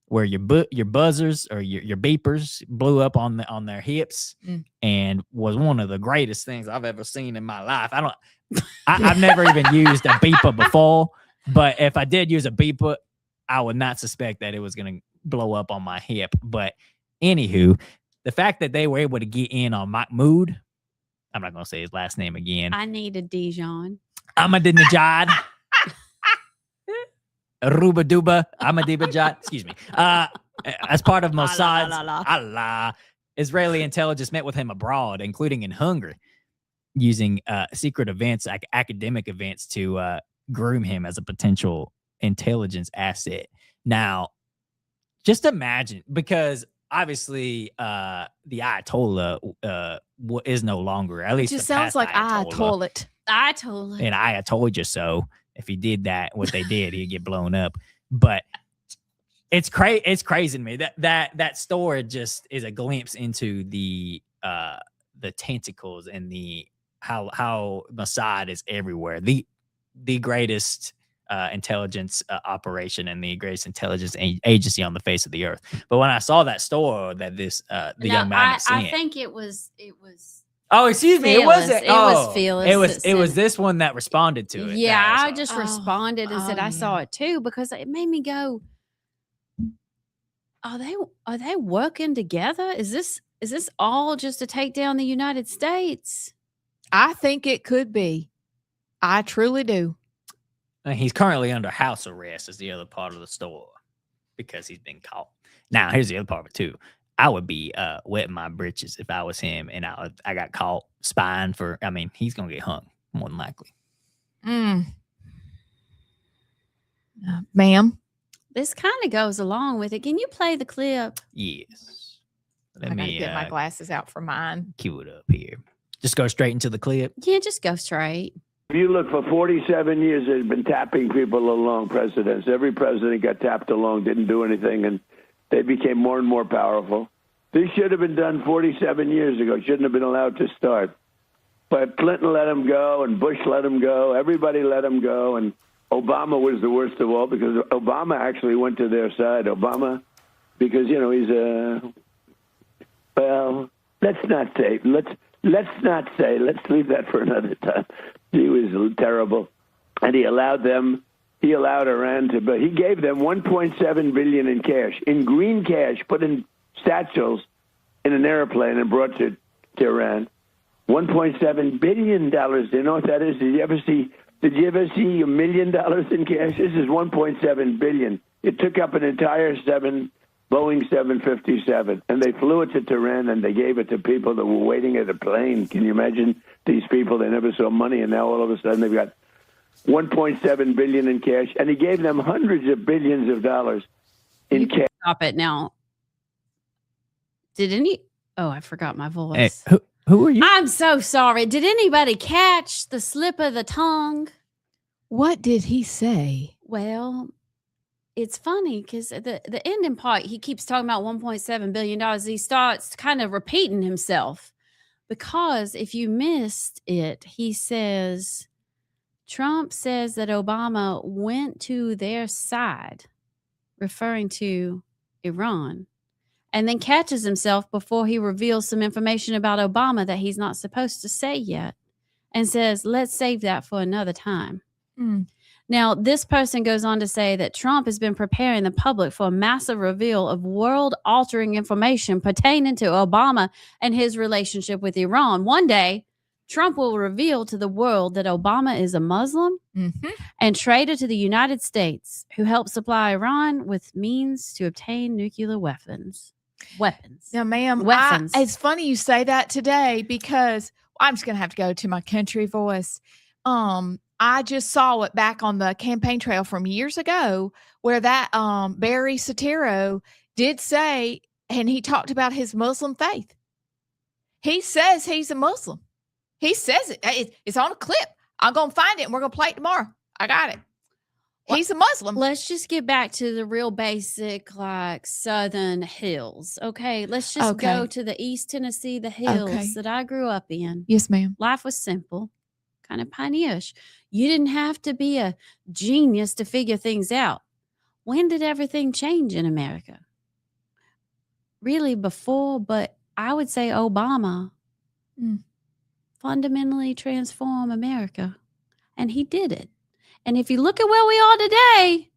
where your buzzers or your beepers blew up on their hips and was one of the greatest things I've ever seen in my life. I've never even used a beeper before, but if I did use a beeper, I would not suspect that it was going to blow up on my hip. But anywho, the fact that they were able to get in on Mahmoud, I'm not going to say his last name again. I need a Dijon. Ahmadinejad. Aruba Duba. Ahmadinejad. Excuse me. As part of Mossad's Israeli intelligence met with him abroad, including in Hungary, using secret events, like academic events, to groom him as a potential intelligence asset. Now, just imagine, because obviously, the Ayatollah is no longer, at least It just sounds like Ayatollah. Ayatollah. And I told you so. If he did that, what they did, he'd get blown up. But it's crazy. It's crazy to me that story just is a glimpse into the tentacles and the how Mossad is everywhere. The greatest intelligence operation and the greatest intelligence agency on the face of the earth. But when I saw that story that this young man was I think it was. Oh, excuse me. It wasn't. It was Phyllis. It was this one that responded to it. Yeah, I just responded and said I saw it too because it made me go, Are they working together? Is this all just to take down the United States? I think it could be. I truly do. And he's currently under house arrest is the other part of the story because he's been caught. Now, here's the other part of it too. I would be wetting my britches if I was him and I got caught spying for, he's going to get hung more than likely. Ma'am? This kind of goes along with it. Can you play the clip? Yes. I Let gotta me get my glasses out for mine. cue it up here. Just go straight into the clip. Yeah, just go straight. If you look for 47 years, they've been tapping people along, presidents. Every president got tapped along, didn't do anything, and they became more and more powerful. This should have been done 47 years ago. Shouldn't have been allowed to start. But Clinton let him go, and Bush let him go. Everybody let him go, and Obama was the worst of all because Obama actually went to their side. Obama, because, you know, he's a, well, let's not say, let's leave that for another time. He was terrible. And he allowed Iran to, but he gave them $1.7 billion in cash, in green cash, put in satchels in an airplane and brought to Iran. $1.7 billion. Do you know what that is? Did you ever see $1 million in cash? This is $1.7 billion. It took up an entire Boeing 757, and they flew it to Tehran, and they gave it to people that were waiting at a plane. Can you imagine these people? They never saw money, and now all of a sudden they've got $1.7 billion in cash, and he gave them hundreds of billions of dollars in cash. Stop it now. Oh, I forgot my voice. Hey, who are you? I'm so sorry. Did anybody catch the slip of the tongue? What did he say? Well, it's funny because the ending part, he keeps talking about $1.7 billion. He starts kind of repeating himself because if you missed it, he says, Trump says that Obama went to their side, referring to Iran, and then catches himself before he reveals some information about Obama that he's not supposed to say yet and says, let's save that for another time. Now, this person goes on to say that Trump has been preparing the public for a massive reveal of world-altering information pertaining to Obama and his relationship with Iran. One day, Trump will reveal to the world that Obama is a Muslim and traitor to the United States who helped supply Iran with means to obtain nuclear weapons. Now, ma'am, Weapons. it's funny you say that today because I'm just going to have to go to my country voice. I just saw it back on the campaign trail from years ago where that Barry Soetoro did say, and he talked about his Muslim faith. He says he's a Muslim. He says it. It's on a clip. I'm going to find it and we're going to play it tomorrow. I got it. He's a Muslim. Let's just get back to the real basic, like Southern hills. Okay. Let's just go to the East Tennessee, the hills that I grew up in. Yes, ma'am. Life was simple, kind of pioneerish. You didn't have to be a genius to figure things out. When did everything change in America? Really before, but I would say Obama fundamentally transformed America. And he did it. And if you look at where we are today,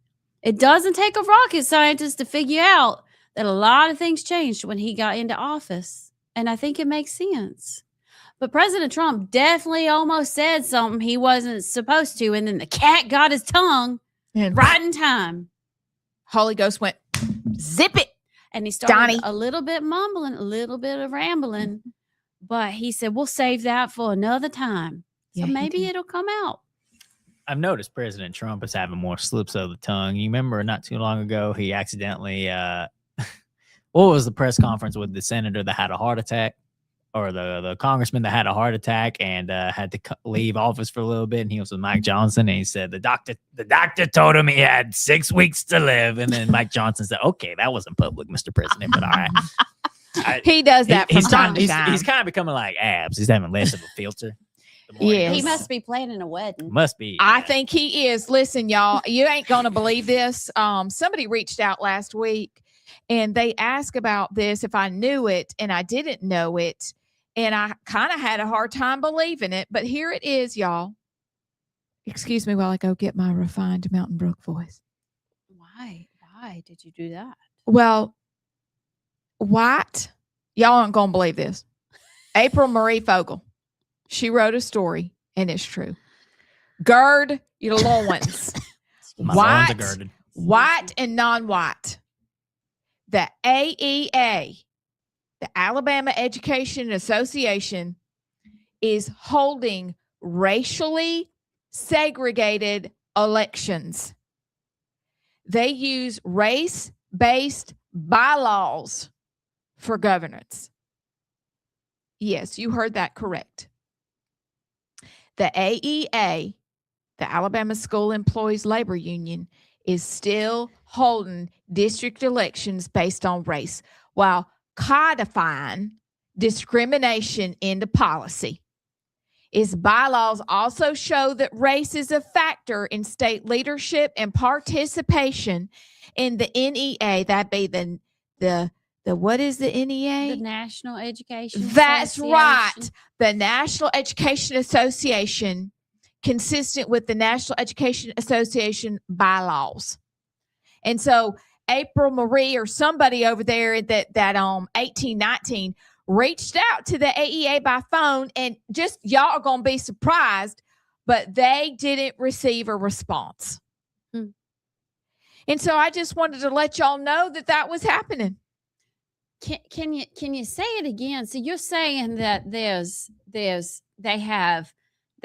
it doesn't take a rocket scientist to figure out that a lot of things changed when he got into office. And I think it makes sense. But President Trump definitely almost said something he wasn't supposed to. And then the cat got his tongue right in time. Holy Ghost went, zip it. And he started a little bit mumbling, a little bit of rambling. But he said, we'll save that for another time. So maybe it'll come out. I've noticed President Trump is having more slips of the tongue. You remember not too long ago, he accidentally, what was the press conference with the senator that had a heart attack? Or the congressman that had a heart attack and had to leave office for a little bit, and he was with Mike Johnson, and he said the doctor told him he had 6 weeks to live, and then Mike Johnson said, "Okay, that wasn't public, Mr. President, but all right." He does that from time to time. He's kind of becoming like Abs. He's having less of a filter. He must be planning a wedding. Must be. I think he is. Listen, y'all, you ain't gonna believe this. Somebody reached out last week, and they asked about this if I knew it, and I didn't know it. And I kind of had a hard time believing it, but here it is, y'all. Excuse me while I go get my refined Mountain Brook voice. Why? Why did you do that? Well, what? Y'all aren't going to believe this. April Marie Fogel. She wrote a story, and it's true. Gird your loins. White and non-white. The AEA, the Alabama Education Association, is holding racially segregated elections. they use race-based bylaws for governance. Yes, you heard that correct. The AEA, the Alabama School Employees Labor Union, is still holding district elections based on race while codifying discrimination into policy. Its bylaws also show that race is a factor in state leadership and participation in the NEA. That'd be the what is the NEA? The National Education That's right. Association. The National Education Association, consistent with the National Education Association bylaws. And so April Marie or somebody over there that 1819 reached out to the AEA by phone, and just y'all are going to be surprised, but they didn't receive a response. And so I just wanted to let y'all know that was happening. Can you say it again? So you're saying that they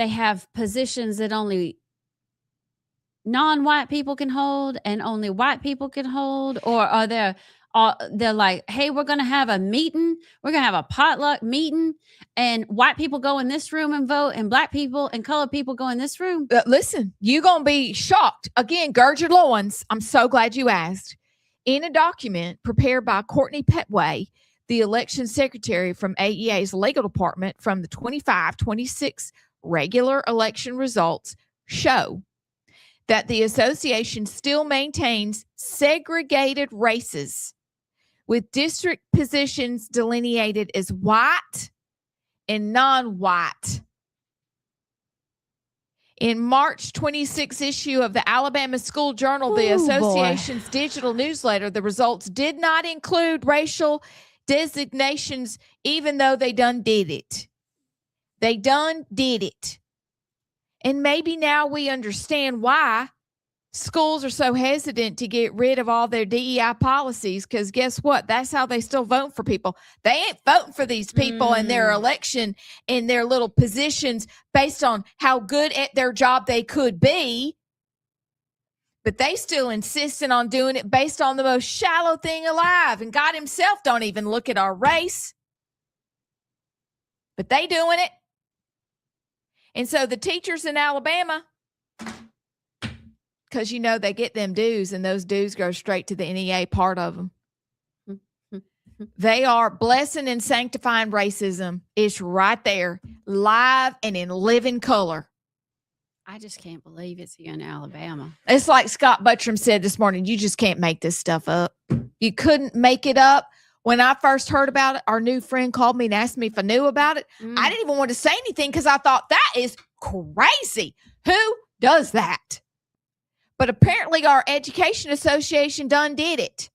have positions that only non-white people can hold and only white people can hold, or are they're like, hey, we're going to have a meeting, we're going to have a potluck meeting, and white people go in this room and vote, and black people and colored people go in this room? Listen, you're going to be shocked. Again, gird your loins. I'm so glad you asked. In a document prepared by Courtney Petway, the election secretary from AEA's legal department, from the 25-26 regular election results show that the association still maintains segregated races with district positions delineated as white and non-white. In March 26 issue of the Alabama School Journal, the association's digital newsletter, the results did not include racial designations, even though they done did it. They done did it. And maybe now we understand why schools are so hesitant to get rid of all their DEI policies, because guess what? That's how they still vote for people. They ain't voting for these people in their election, in their little positions, based on how good at their job they could be. But they still insisting on doing it based on the most shallow thing alive. And God himself don't even look at our race. But they doing it. And so the teachers in Alabama, because, they get them dues, and those dues go straight to the NEA part of them. They are blessing and sanctifying racism. It's right there, live and in living color. I just can't believe it's here in Alabama. It's like Scott Buttram said this morning, you just can't make this stuff up. You couldn't make it up. When I first heard about it, our new friend called me and asked me if I knew about it. I didn't even want to say anything because I thought that is crazy. Who does that? But apparently our education association done did it.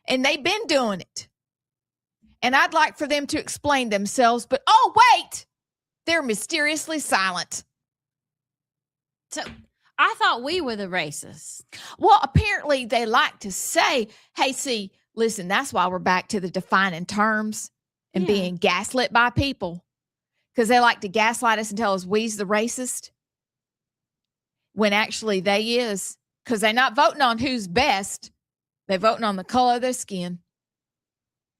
And they've been doing it. And I'd like for them to explain themselves, but oh, wait, they're mysteriously silent. So I thought we were the racists. Well, apparently they like to say, hey, see, listen, that's why we're back to the defining terms and being gaslit by people. Because they like to gaslight us and tell us we's the racist. When actually they is, because they're not voting on who's best. They're voting on the color of their skin.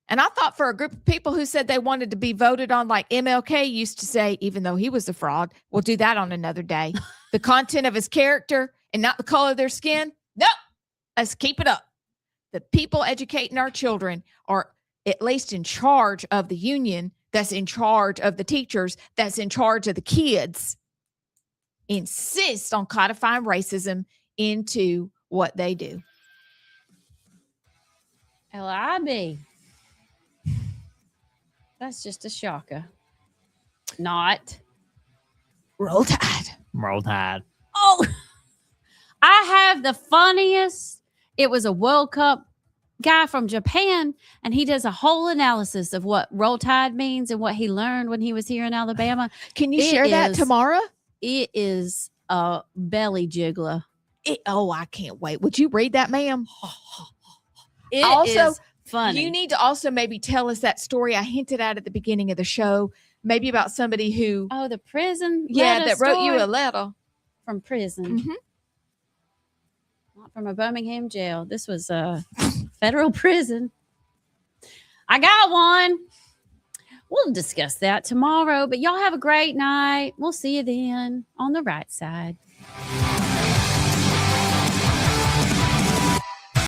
And I thought for a group of people who said they wanted to be voted on, like MLK used to say, even though he was a fraud, we'll do that on another day. The content of his character and not the color of their skin. Nope. Let's keep it up. The people educating our children are at least in charge of the union, that's in charge of the teachers, that's in charge of the kids. Insist on codifying racism into what they do. LIB. That's just a shocker. Not. Roll Tide. Roll Tide. Oh, I have the funniest. It was a World Cup guy from Japan, and he does a whole analysis of what Roll Tide means and what he learned when he was here in Alabama. Can you share that tomorrow? It is a belly jiggler. I can't wait. Would you read that, ma'am? It also is funny. You need to also maybe tell us that story I hinted at the beginning of the show, maybe about somebody who... Oh, the prison that wrote you a letter. From prison. Mm-hmm. Not from a Birmingham jail. This was a federal prison. I got one. We'll discuss that tomorrow, but y'all have a great night. We'll see you then on the right side.